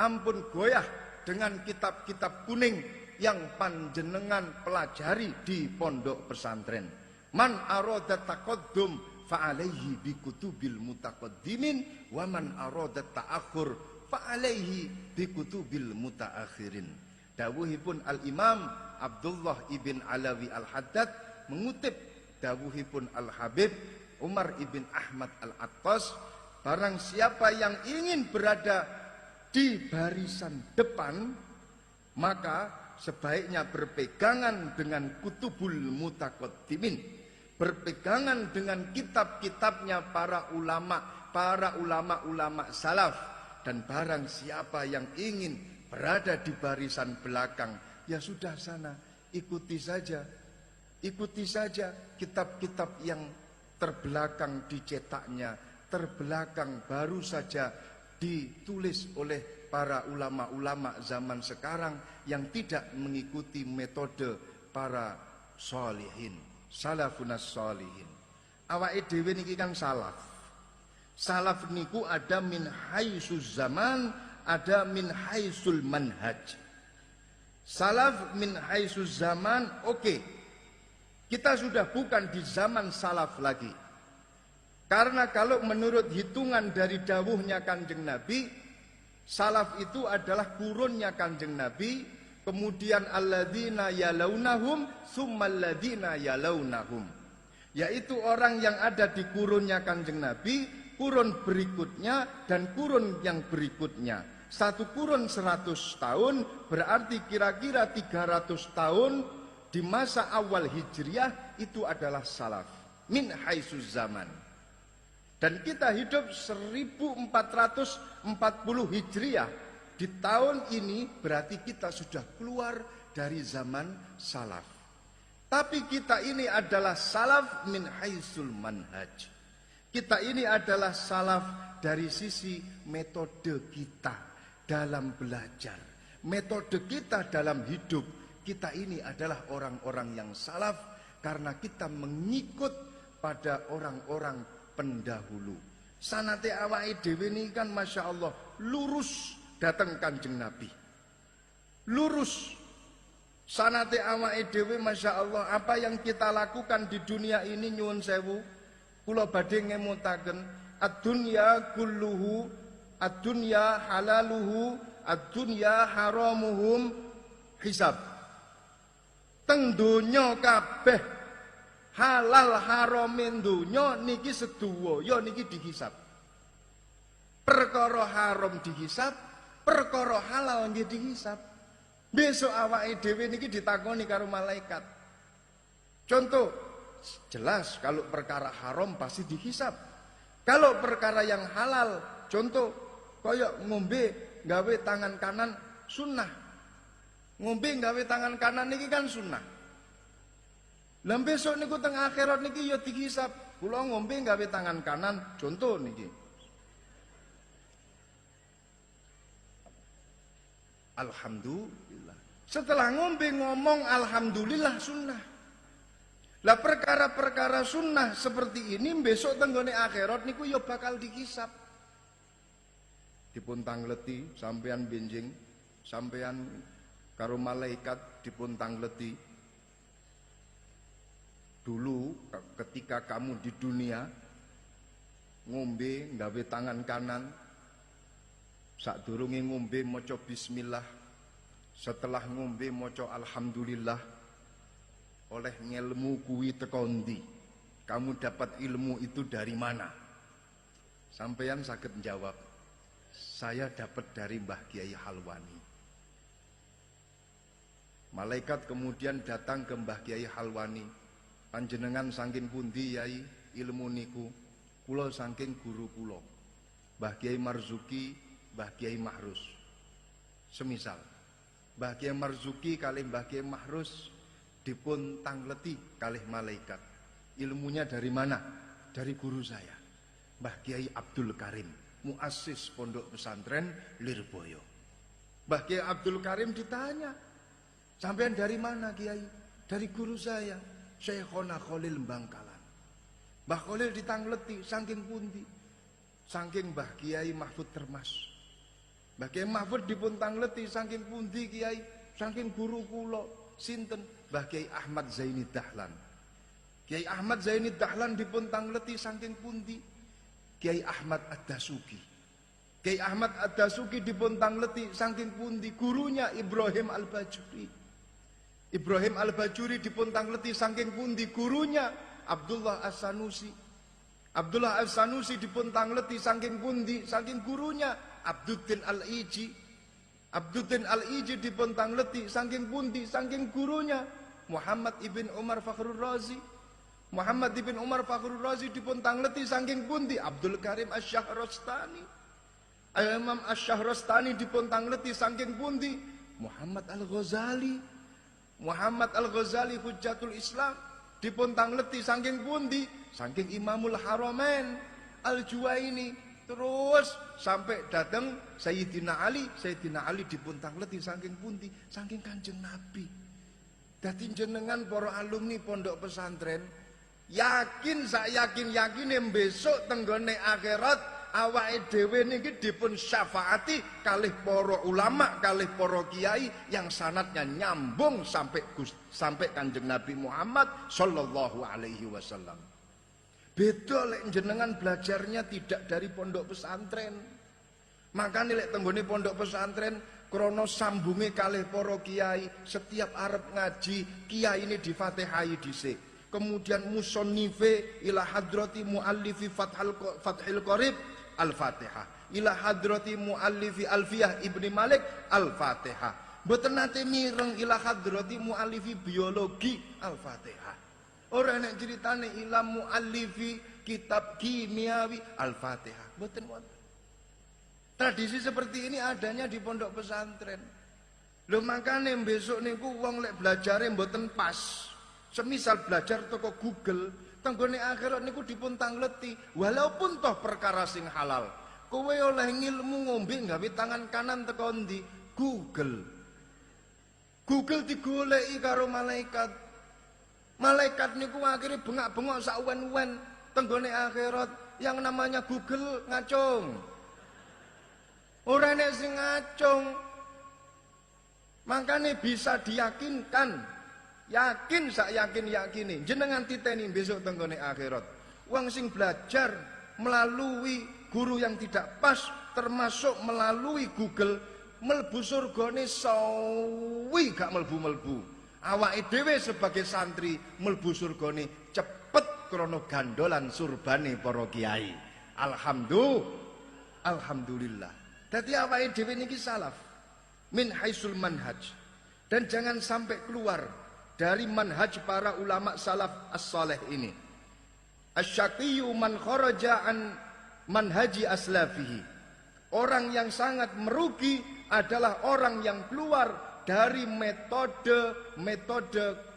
Ampun goyah dengan kitab-kitab kuning yang panjenengan pelajari di pondok pesantren. Man arada taqaddum fa'alaihi bikutubil mutaqaddimin wa man arada ta'akhur fa'alaihi bikutubil mutaakhirin. Dawuhipun Al-Imam Abdullah ibn Alawi Al-Haddad mengutip dawuhipun Al-Habib Umar ibn Ahmad Al-Attas, barang siapa yang ingin berada di barisan depan, maka sebaiknya berpegangan dengan kutubul mutaqaddimin, berpegangan dengan kitab-kitabnya para ulama salaf. Dan barang siapa yang ingin berada di barisan belakang, ya sudah sana, ikuti saja kitab-kitab yang terbelakang dicetaknya, terbelakang baru saja ditulis oleh para ulama-ulama zaman sekarang yang tidak mengikuti metode para sholihin, salafunas sholihin. Awake dhewe niki kan salaf. Salaf niku ada min haitsus zaman, ada min haitsul manhaj. Salaf min haitsus zaman, oke. Kita sudah bukan di zaman salaf lagi. Karena kalau menurut hitungan dari dawuhnya Kanjeng Nabi, salaf itu adalah kurunnya Kanjeng Nabi, kemudian alladzina yalaunahum tsummal yalaunahum, yaitu orang yang ada di kurunnya Kanjeng Nabi, kurun berikutnya dan kurun yang berikutnya. Satu kurun 100 tahun berarti kira-kira 300 tahun di masa awal Hijriah itu adalah salaf min haitsus zaman. Dan kita hidup 1440 Hijriah. Di tahun ini berarti kita sudah keluar dari zaman salaf. Tapi kita ini adalah salaf min haitsul manhaj. Kita ini adalah salaf dari sisi metode kita dalam belajar. Metode kita dalam hidup. Kita ini adalah orang-orang yang salaf karena kita mengikut pada orang-orang pendahulu. Sanate awake dhewe niki kan Masya Allah lurus datang Kanjeng Nabi. Lurus. Sanate awake dhewe Masya Allah, apa yang kita lakukan di dunia ini nyuwun sewu, kula badhe ngemutaken ad-dunya kulluhu, ad-dunya halaluhu, ad-dunya haramuhum hisab. Teng donya kabeh halal haramin donya niki sedaya niki dihisab. Perkara haram dihisab, perkara halal nggih dihisab. Besok awake dhewe niki ditakoni karo malaikat. Contoh, jelas kalau perkara haram pasti dihisab. Kalau perkara yang halal, contoh koyok ngombe gawe tangan kanan sunnah. Ngombe gawe tangan kanan niki kan sunnah. Lah besok niku teng akhirat niki ya dihisab. Kula ngombe gawe tangan kanan, contoh niki. Alhamdulillah. Setelah ngombe ngomong alhamdulillah sunnah. Lah perkara-perkara sunnah seperti ini besok tenggone akhirat niku ya bakal dihisab. Dipun tangleti sampean benjing, sampean karo malaikat dipun tangleti. Dulu ketika kamu di dunia ngombe nggawe tangan kanan, sadurunge ngombe maca bismillah, setelah ngombe maca alhamdulillah, oleh ngelmu kuwi teko ndi? Kamu dapat ilmu itu dari mana? Sampeyan saged jawab, saya dapat dari Mbah Kiai Halwani. Malaikat kemudian datang ke Mbah Kiai Halwani. Panjenengan saking pundi Yai ilmu niku? Kula saking guru kula, Mbah Kiai Marzuki, Mbah Kiai Mahrus. Semisal Mbah Kiai Marzuki kalih Mbah Kiai Mahrus dipun tangleti kalih malaikat. Ilmunya dari mana? Dari guru saya, Mbah Kiai Abdul Karim, muassis pondok pesantren Lirboyo. Mbah Kiai Abdul Karim ditanya, sampean dari mana Kiai? Dari guru saya, Syekhona Khalil Bangkalan. Mbah Khalil ditangleti saking pundi? Saking Mbah Kiai Mahfud Termas. Mbah Kiai Mahfud dipun tangleti saking pundi Kiai? Saking guru kula sinten? Mbah Kiai Ahmad Zaini Dahlan. Kiai Ahmad Zaini Dahlan dipun tangleti saking pundi? Kiai Ahmad Ad-Dasuki. Kiai Ahmad Ad-Dasuki dipun tangleti saking pundi? Gurunya Ibrahim Al-Bajuri. Ibrahim Al-Bajuri dipuntangleti saking pundi? Gurunya Abdullah As-Sanusi. Abdullah As-Sanusi dipuntangleti saking pundi? Saking gurunya Abduddin Al-Iji. Abduddin Al-Iji dipuntangleti saking pundi? Saking gurunya Muhammad ibn Umar Fakhrul Razi. Muhammad ibn Umar Fakhrul Razi dipuntangleti saking pundi? Abdul Karim Asy-Syahrastani. Imam Asy-Syahrastani dipuntangleti saking pundi? Muhammad Al-Ghazali. Muhammad Al-Ghazali Hujjatul Islam dipuntangleti saking pundi? Saking Imamul Haramain Al-Juwaini. terus sampai datang Sayyidina Ali dipuntangleti saking pundi, saking Kanjeng Nabi. Dadi jenengan para alumni pondok pesantren yakin sak yakin-yakine besok tenggone akhirat awake dhewe niki dipun syafaati kalih para ulama, kalih para kiai yang sanadnya nyambung sampai Kanjeng Nabi Muhammad sallallahu alaihi wasallam. Beda lek jenengan belajarnya tidak dari pondok pesantren. Makanya lek tenggone pondok pesantren krono sambunge kalih para kiai, setiap arep ngaji kiai ini difatihai dhisik. Kemudian musonnife ila hadrati muallifi Fathil Qorib Al-Fatihah, ila hadrati muallifi Alfiyah Ibni Malik Al-Fatihah. Mboten nate mireng ila hadrati muallifi biologi Al-Fatihah. Ora nek ceritane ila muallifi kitab kimiawi Al-Fatihah. Mboten wonten. Tradisi seperti ini adanya di pondok pesantren. Lho makane besok niku wong lek belajare mboten pas. Semisal belajar toko Google, tenggone akhirat niku dipun tangleti, walaupun toh perkara sing halal. Kowe oleh ngilmu ngombe gawe tangan kanan teko ndi? Google. Google digoleki karo malaikat. Malaikat niku akhirnya bengak-bengok sak wen-wen tenggone akhirat. Yang namanya Google ngacung. Ora nek sing ngacung. Makanya bisa diyakinkan, yakin sak yakin-yakine jenengan titeni besok tenggone akhirat. Wong sing belajar melalui guru yang tidak pas, termasuk melalui Google, mlebu surgane sawi gak mlebu-mlebu. Awake dhewe sebagai santri mlebu surgane cepet krana gandolan surbane para kiai. Alhamdulillah. Dadi awake dhewe niki salaf min haisul manhaj, dan jangan sampai keluar dari manhaj para ulama salaf as-saleh ini. Asy-syaqiyyu man kharaja an manhaji aslafihi. Orang yang sangat merugi adalah orang yang keluar dari metode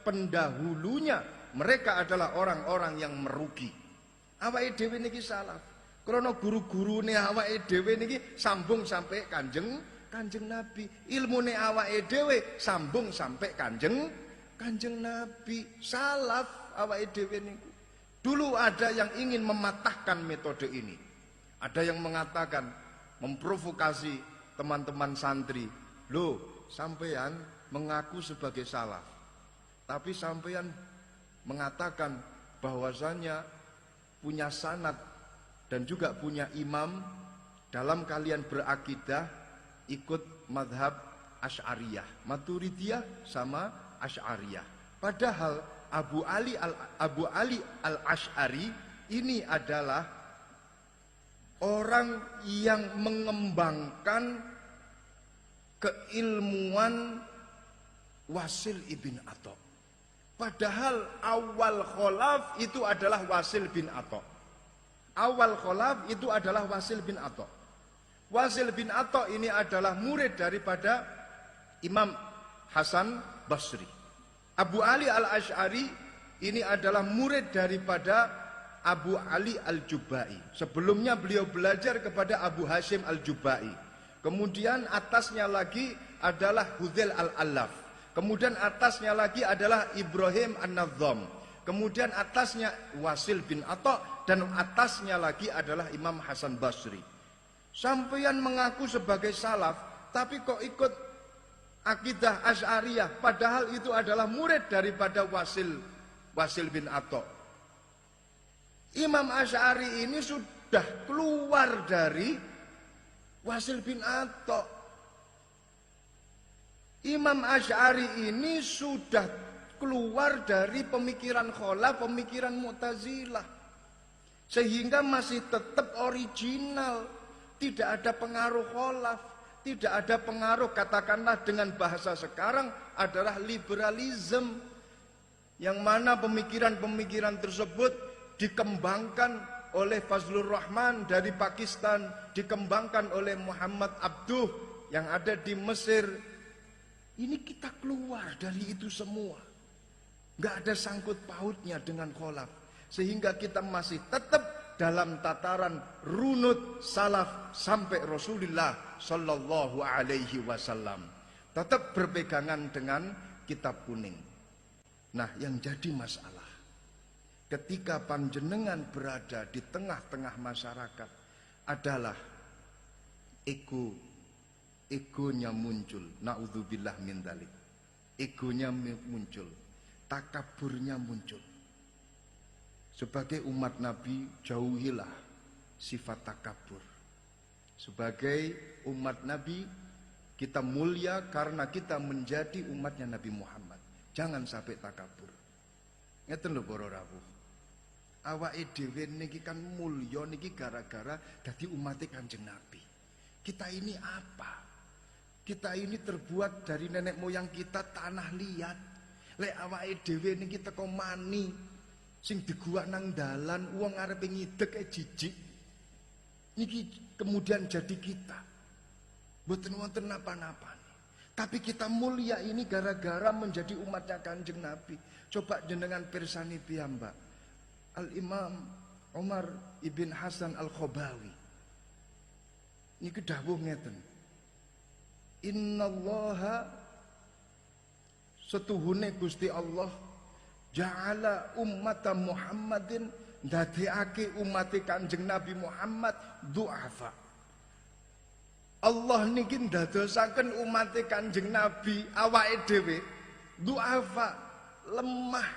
pendahulunya. Mereka adalah orang-orang yang merugi. Awake dhewe niki salaf. Krana guru-gurune awake dhewe niki sambung sampai Kanjeng Nabi. Ilmune awake dhewe sambung sampai Kanjeng Nabi. Salaf awake dhewe niku. Dulu ada yang ingin mematahkan metode ini. Ada yang mengatakan, memprovokasi teman-teman santri. Loh, sampean mengaku sebagai salaf, tapi sampean mengatakan bahwasanya punya sanad dan juga punya imam dalam kalian berakidah ikut madhab Asy'ariyah, Maturidiyah sama Asy'ariyah. Padahal Abu Ali al-Asy'ari ini adalah orang yang mengembangkan keilmuan Wasil ibn Atha. Padahal awal kholaf itu adalah Wasil bin Atha. Awal kholaf itu adalah Wasil bin Atha. Wasil bin Atha ini adalah murid daripada Imam Hasan Basri. Abu Ali al-Asy'ari ini adalah murid daripada Abu Ali al-Jubai. Sebelumnya beliau belajar kepada Abu Hashim al-Jubai. Kemudian atasnya lagi adalah Hudzail al-Allaf. Kemudian atasnya lagi adalah Ibrahim an-Nadhdham. Kemudian atasnya Wasil bin Atha, dan atasnya lagi adalah Imam Hasan Basri. Sampeyan mengaku sebagai salaf, tapi kok ikut akidah Asy'ariyah, padahal itu adalah murid daripada Wasil bin Atha. Imam Asy'ari ini sudah keluar dari Wasil bin Atha. Imam Asy'ari ini sudah keluar dari pemikiran kholaf, pemikiran Mu'tazilah, sehingga masih tetap original. Tidak ada pengaruh kholaf, tidak ada pengaruh, katakanlah dengan bahasa sekarang adalah liberalisme, yang mana pemikiran-pemikiran tersebut dikembangkan oleh Fazlur Rahman dari Pakistan, dikembangkan oleh Muhammad Abduh yang ada di Mesir. Ini kita keluar dari itu semua, nggak ada sangkut pautnya dengan kholaf, sehingga kita masih tetap dalam tataran runut salaf sampai Rasulullah Shallallahu Alaihi Wasallam. Tetap berpegangan dengan kitab kuning. Nah, yang jadi masalah ketika panjenengan berada di tengah-tengah masyarakat adalah egonya muncul. Naudzubillah min dzalik. Egonya muncul, takaburnya muncul. Sebagai umat Nabi, jauhilah sifat takabur. Sebagai umat Nabi, kita mulia karena kita menjadi umatnya Nabi Muhammad. Jangan sampai takabur. Ngeten lho para rawuh. Awake dhewe niki kan mulya niki gara-gara dadi umat Kanjeng Nabi. Kita ini apa? Kita ini terbuat dari nenek moyang kita tanah liat. Lek awake dhewe niki teko mani sing diguak nang dalan wong arepe ngidek jijik. Niki kemudian jadi kita. Mboten wonten napa-napane. Tapi kita mulia ini gara-gara menjadi umatnya Kanjeng Nabi. Coba jenengan pirsani piyambak. Al-Imam Umar ibn Hasan Al-Khobawi. Niki dawuh ngeten. Innallaha setuhune Gusti Allah ja'ala ummata Muhammadin ndadekake umat Kanjeng Nabi Muhammad du'afa. Allah niki ndadosaken umat Kanjeng Nabi awake dhewe du'afa, lemah,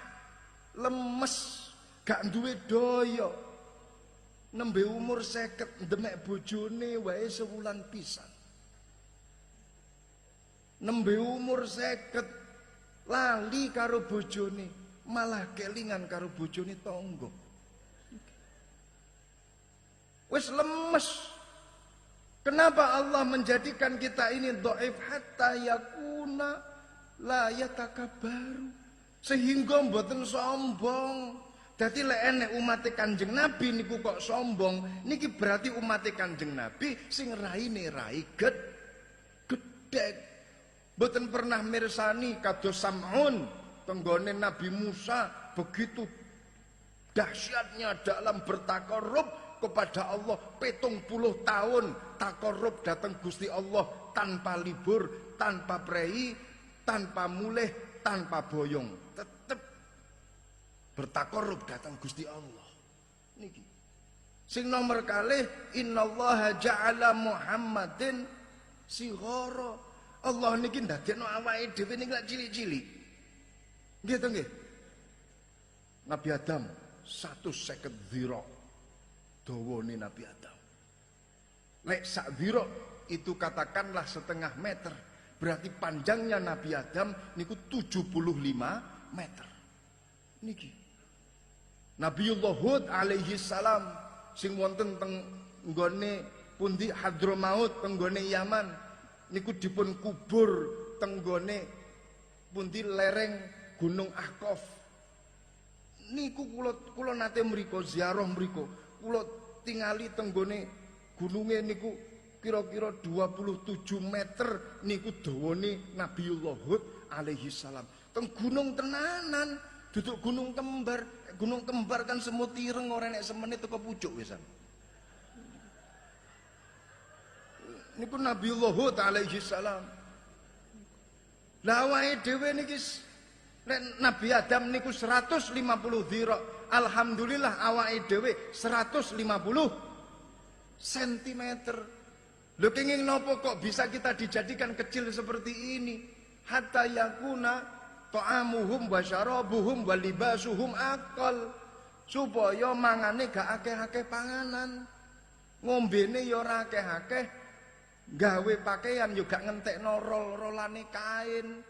lemes, gak duwe daya. Nembe umur 50 ndemek bojone wae sewulan pisan. Nembe umur 50 lali karo bojone, malah kelingan karo bojone tangga. Wis lemes. Kenapa Allah menjadikan kita ini dhaif hatta yakuna la yatakabbaru, sehingga mboten sombong. Dadi lek enek umat Kanjeng Nabi niku kok sombong, niki berarti umat Kanjeng Nabi sing raine rai gedhe. Mboten pernah mirsani kados Sam'un tenggone Nabi Musa begitu dahsyatnya dalam bertakarrub kepada Allah 70 tahun takarrub datang Gusti Allah tanpa libur, tanpa prei, tanpa mulih, tanpa boyong, tetap bertakarrub datang Gusti Allah. Niki. Sing nomor kalih innallaha ja'ala Muhammadin sighara. Allah niki ndadekno awake dhewe niki lak cilik-cilik. Nggih to nggih. Nabi Adam 150 dhira dawane Nabi Adam. Lek sak dhira itu katakanlah setengah meter. Berarti panjangnya Nabi Adam niku 75 meter. Niki. Nabiullah Hud alaihi salam sing wonten teng nggone pundi Hadramaut teng nggone Yaman. Niku dipun kubur tenggone pundi lereng Gunung Ahqaf. Niku kula nate mriko ziarah mriko. Kula tingali tenggone gununge niku kira-kira 27 meter niku dawane Nabiullah Hud alaihi salam. Teng gunung tenanan, duduk gunung kembar. Gunung kembar kan semut ireng ora nek semenit teko pucuk wisan. Niku Nabiullah Hud alaihi salam. Lah awake dhewe niki Nabi Adam niku 150 dhira. Alhamdulillah awake dhewe 150 cm. Lho kenging napa kok bisa kita dijadikan kecil seperti ini? Hatta yakuna ta'amuhum wa syarabuhum wa libasuhum aqal. Supaya mangane gak akeh-akeh panganan. Ngombene ya ora akeh-akeh. Gawe pakaian juga ngentekno rol-rolane kain.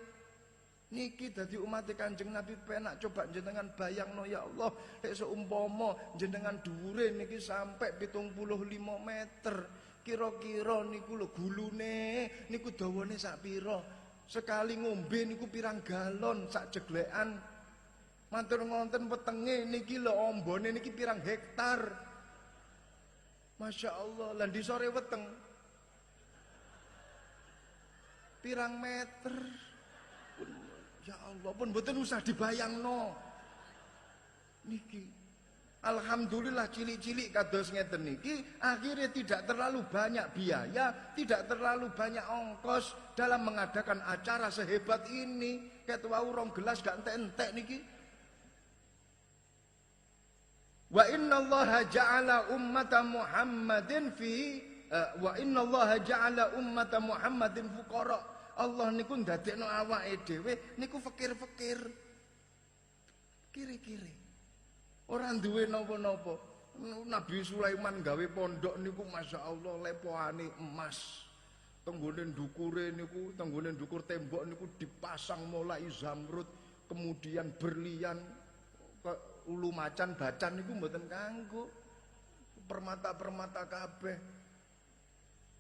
Niki dadi umat Kanjeng Nabi penak. Coba jenengan bayangno ya Allah, lek seumpama jenengan dhuwure niki sampai 75 meter. Kira-kira niku lho gulune niku dawane sak pira? Sekali ngombe niku pirang galon sak jeglekan. Matur ngonten wetenge niki lho ombone niki pirang hektar. Masya Allah, lan di sore weteng pirang meter. Ya Allah, pun mboten usah dibayangno. Niki Alhamdulillah cilik-cilik kados ngeten niki akhirnya tidak terlalu banyak biaya, tidak terlalu banyak ongkos dalam mengadakan acara sehebat ini. Ket wau rong gelas gak entek-entek niki. Wa innallaha ja'ala ummata Muhammadin fi wa innallaha ja'ala ummata Muhammadin fuqara. Allah niku ndadekno awake dhewe niku fakir-fakir. Kiri-kiri. Orang duwe napa-napa. Nabi Sulaiman gawe pondok niku Masya Allah lepoane emas. Tenggone ndukure niku, tenggone ndukur tembok niku dipasang mulai zamrud, kemudian berlian, ulu macan, bacan niku mboten kanggo. Permata-permata kabeh.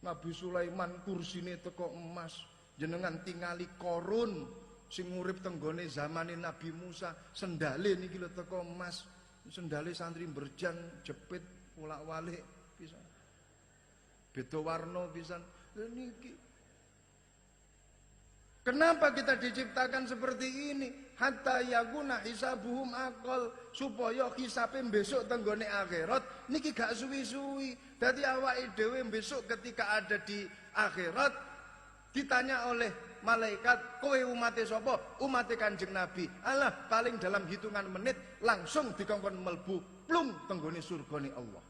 Nabi Sulaiman kursine teko emas, jenengan tingali Korun sing urip tenggone zamane Nabi Musa, sendale niki lho teko emas. Sendale santri berjan jepit ulak-walik pisan. Beda warna pisan. Niki. Kenapa kita diciptakan seperti ini? Hatta yakuna hisabuhum aqal, supaya hisabe besok tenggone akhirat niki gak suwi-suwi. Dadi awake dhewe besok ketika ada di akhirat ditanya oleh malaikat, kowe umate sapa? Umate Kanjeng Nabi. Alah, paling dalam hitungan menit langsung dikongkon melbu plung tenggone surgane Allah.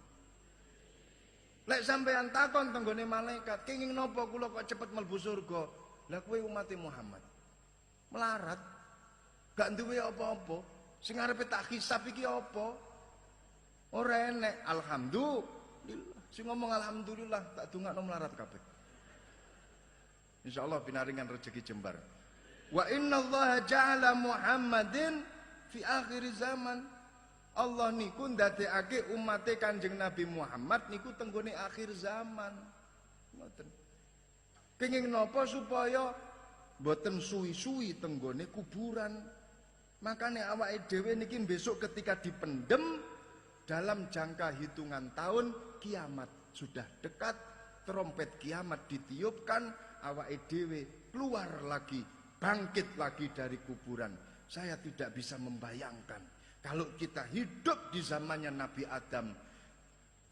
Lek sampean takon tenggone malaikat, kenging napa kula kok cepet melbu surga? Lah kowe umate Muhammad. Melarat, gak duwe apa-apa. Sing arepe tak hisab iki apa? Ora enek. Alhamdulillah. Sing ngomong alhamdulillah tak dongakno melarat kabeh. Insyaallah pinaringan rezeki jembar. Wa innallaha ja'ala Muhammadin fi akhir zaman. Allah niku ndadekake umate Kanjeng Nabi Muhammad niku tenggone akhir zaman. Ngoten. Kenging napa supaya mboten suwi-suwi tenggone kuburan. Makane awake dhewe niki besok ketika dipendem dalam jangka hitungan tahun kiamat sudah dekat, trompet kiamat ditiupkan, awake dhewe keluar lagi, bangkit lagi dari kuburan. Saya tidak bisa membayangkan kalau kita hidup di zamannya Nabi Adam.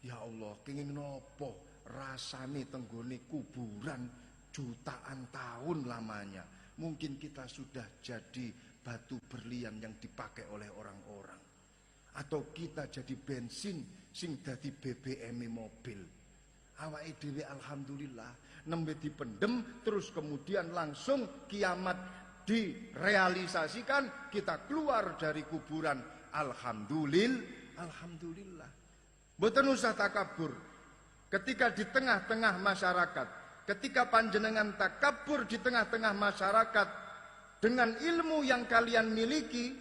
Ya Allah, kenging nopo rasane tenggone kuburan jutaan tahun lamanya. Mungkin kita sudah jadi batu berlian yang dipakai oleh orang-orang, atau kita jadi bensin sing dadi BBM mobil. Awake dhewe alhamdulillah nembe dipendem, terus kemudian langsung kiamat direalisasikan, kita keluar dari kuburan. Alhamdulillah. Mboten usah takabur. Ketika di tengah-tengah masyarakat, ketika panjenengan takabur di tengah-tengah masyarakat dengan ilmu yang kalian miliki,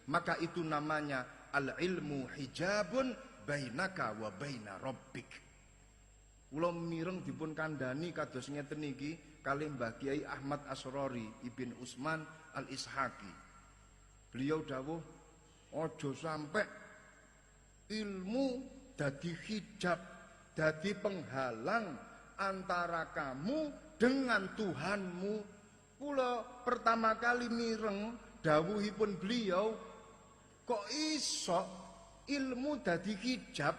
maka itu namanya al-ilmu hijabun bainaka wa baina rabbik. Kula mireng dipun kandhani kados ngeten niki kalih Mbah Kiai Ahmad Asrori Ibn Utsman Al-Ishaqi. Beliau dawuh, ojo sampai ilmu dadi hijab, dadi penghalang antara kamu dengan Tuhanmu. Kula pertama kali mireng dawuhipun beliau, kok iso ilmu dadi hijab,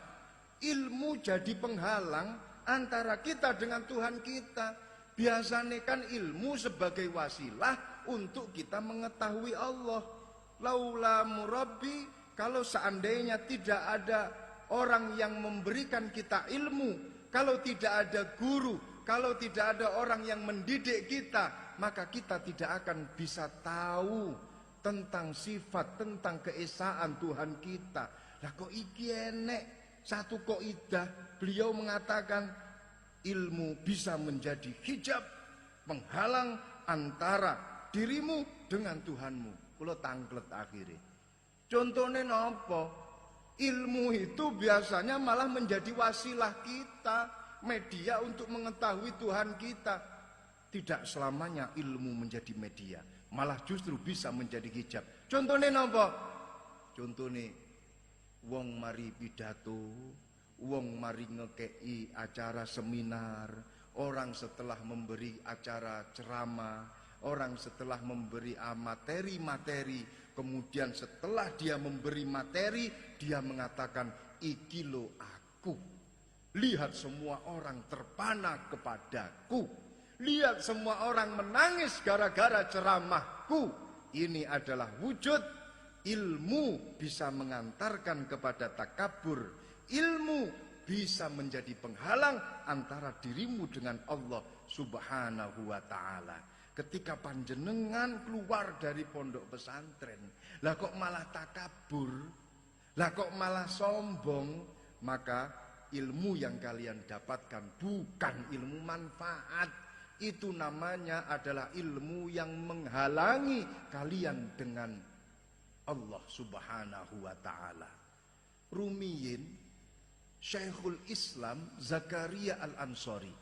ilmu jadi penghalang antara kita dengan Tuhan kita. Biasanya kan ilmu sebagai wasilah untuk kita mengetahui Allah. Laula murabbi, kalau seandainya tidak ada orang yang memberikan kita ilmu, kalau tidak ada guru, kalau tidak ada orang yang mendidik kita, maka kita tidak akan bisa tahu tentang sifat, tentang keesaan Tuhan kita. Lah kok iki enek satu kaidah, beliau mengatakan ilmu bisa menjadi hijab, penghalang antara dirimu dengan Tuhanmu. Kula tangklet akhirnya. Contohnya napa? Ilmu itu biasanya malah menjadi wasilah kita, media untuk mengetahui Tuhan kita. Tidak selamanya ilmu menjadi media, malah justru bisa menjadi hijab. Contohnya napa? Contohnya wong mari pidato, wong mari ngekei acara seminar, orang setelah memberi acara ceramah, orang setelah memberi materi-materi Kemudian setelah dia memberi materi, dia mengatakan, iki lo aku. Lihat semua orang terpana kepadaku. Lihat semua orang menangis gara-gara ceramahku. Ini adalah wujud ilmu bisa mengantarkan kepada takabur. Ilmu bisa menjadi penghalang antara dirimu dengan Allah Subhanahu wa ta'ala. Ketika panjenengan keluar dari pondok pesantren, lah kok malah takabur, lah kok malah sombong, maka ilmu yang kalian dapatkan bukan ilmu manfaat. Itu namanya adalah ilmu yang menghalangi kalian dengan Allah Subhanahu wa ta'ala. Rumiyin, Syekhul Islam Zakaria Al-Ansori,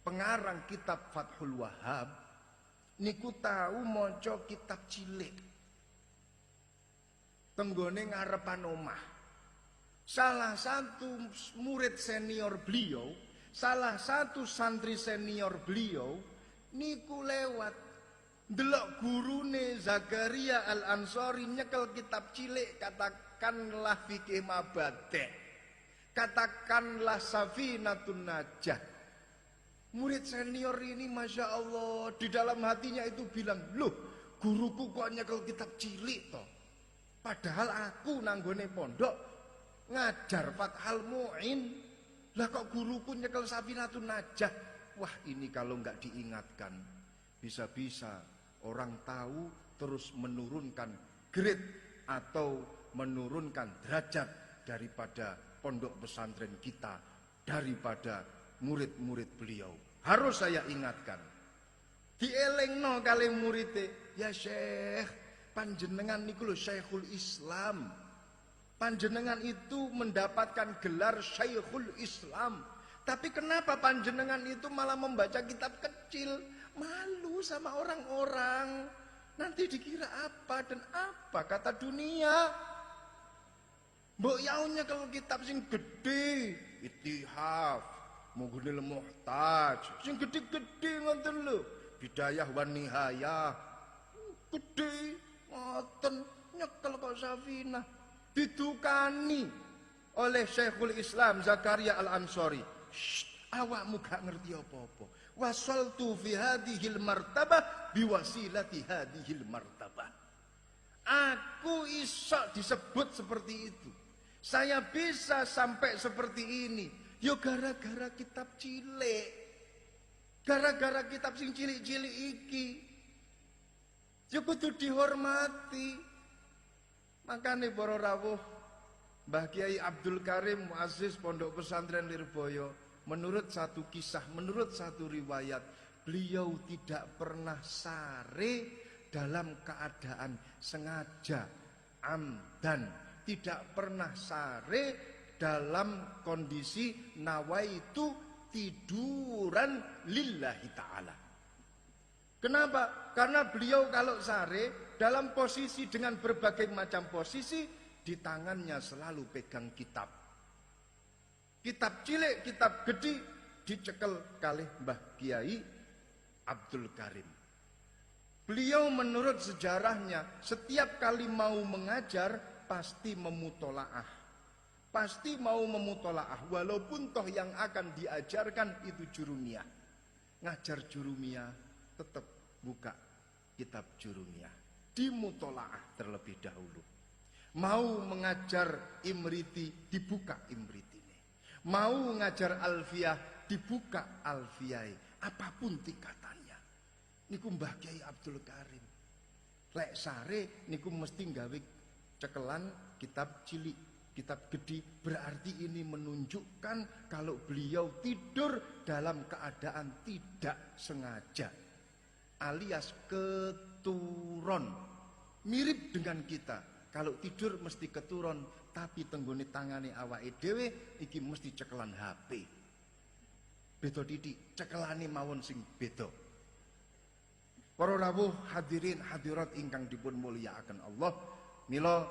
pengarang kitab Fathul Wahhab, niku tahu maca kitab cilik tenggone ngarepan omah. Salah satu murid senior beliau, salah satu santri senior beliau niku lewat delok gurune Zakaria Al-Ansori nyekel kitab cilik, katakanlah fikih mabade', katakanlah Safinatun Najah. Murid senior ini Masya Allah, di dalam hatinya itu bilang, loh guruku kok nyekel kitab cilik toh, padahal aku nanggone pondok ngajar Fathul Mu'in, lah kok guruku nyekel Safinatun Najah. Wah, ini kalau nggak diingatkan bisa-bisa orang tahu terus menurunkan grade atau menurunkan derajat daripada pondok pesantren kita, daripada murid-murid beliau. Harus saya ingatkan, dielengno kali muridnya, ya Syekh, panjenengan niku lho Syekhul Islam, panjenengan itu mendapatkan gelar Syekhul Islam, tapi kenapa panjenengan itu malah membaca kitab kecil? Malu sama orang-orang, nanti dikira apa dan apa kata dunia. Mbok yaunya kalau kitab sing gede, Ittihaf, Mughnil Muhtaj, sing gede-gede ngoten lho, Bidayah wan Nihayah, gede ngoten, nyekel kok Safinah. Didukani oleh Syekhul Islam Zakaria Al-Ansori, awakmu gak ngerti apa-apa. Wasaltu fi hadhil martabah biwasilati hadhil martabah. Aku iso disebut seperti itu, saya bisa sampai seperti ini, yo gara-gara kitab cilik, gara-gara kitab sing cilik-cilik iki. Yo kudu dihormati. Makane para rawuh, Mbah Kiai Abdul Karim muazzis Pondok Pesantren Lirboyo, menurut satu kisah, menurut satu riwayat, beliau tidak pernah sare dalam keadaan sengaja, amdan, tidak pernah sare dalam kondisi nawaitu tiduran lillahi ta'ala. Kenapa? Karena beliau kalau sare dalam posisi dengan berbagai macam posisi, di tangannya selalu pegang kitab. Kitab cilik, kitab gede dicekel kalih Mbah Kiai Abdul Karim. Beliau menurut sejarahnya setiap kali mau mengajar pasti memutolaah. Pasti mau memutolaah, walaupun toh yang akan diajarkan itu jurumiyah. Ngajar jurumiyah tetap buka kitab jurumiyah, dimutolaah terlebih dahulu. Mau mengajar Imriti, dibuka Imritine. Mau ngajar Alfiyah, dibuka Alfiyai, apapun tingkatannya. Niku Mbah Kiai Abdul Karim. Lek sare niku mesti gawe cekelan kitab cilik, kitab gede. Berarti ini menunjukkan kalau beliau tidur dalam keadaan tidak sengaja, alias keturun. Mirip dengan kita, kalau tidur mesti keturun, tapi tenggone tangane awake dhewe iki mesti cekelan HP. Beda titik, cekelane mawon sing beda. Para rawuh hadirin hadirat ingkang dipun mulyakaken Allah, mila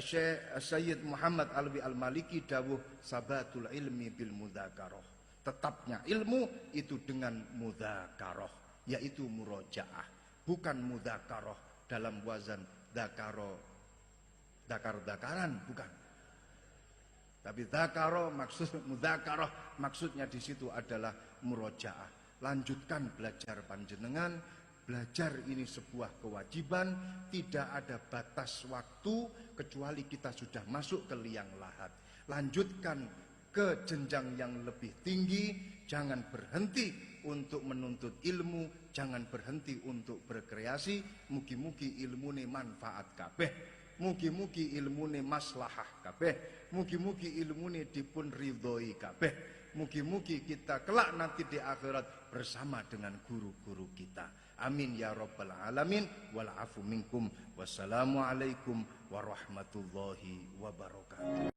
Syekh Muhammad Alwi Al-Maliki dawuh sabatul ilmi bil mudzakarah. Tetapnya ilmu itu dengan mudzakarah, yaitu murojaah, bukan mudzakarah dalam wazan dakaro, dakar-dakaran, bukan. Tapi dakaro mudzakarah maksudnya di situ adalah murojaah. Lanjutkan belajar panjenengan. Belajar ini sebuah kewajiban, tidak ada batas waktu kecuali kita sudah masuk ke liang lahat. Lanjutkan ke jenjang yang lebih tinggi, jangan berhenti untuk menuntut ilmu, jangan berhenti untuk berkreasi. Mugi-mugi ilmune manfaat kabeh. Mugi-mugi ilmune maslahah kabeh. Mugi-mugi ilmune dipun ridhoi kabeh. Mugi-mugi kita kelak nanti di akhirat bersama dengan guru-guru kita. Amin ya rabbal alamin. Wal afu minkum. Wassalamualaikum warahmatullahi wabarakatuh.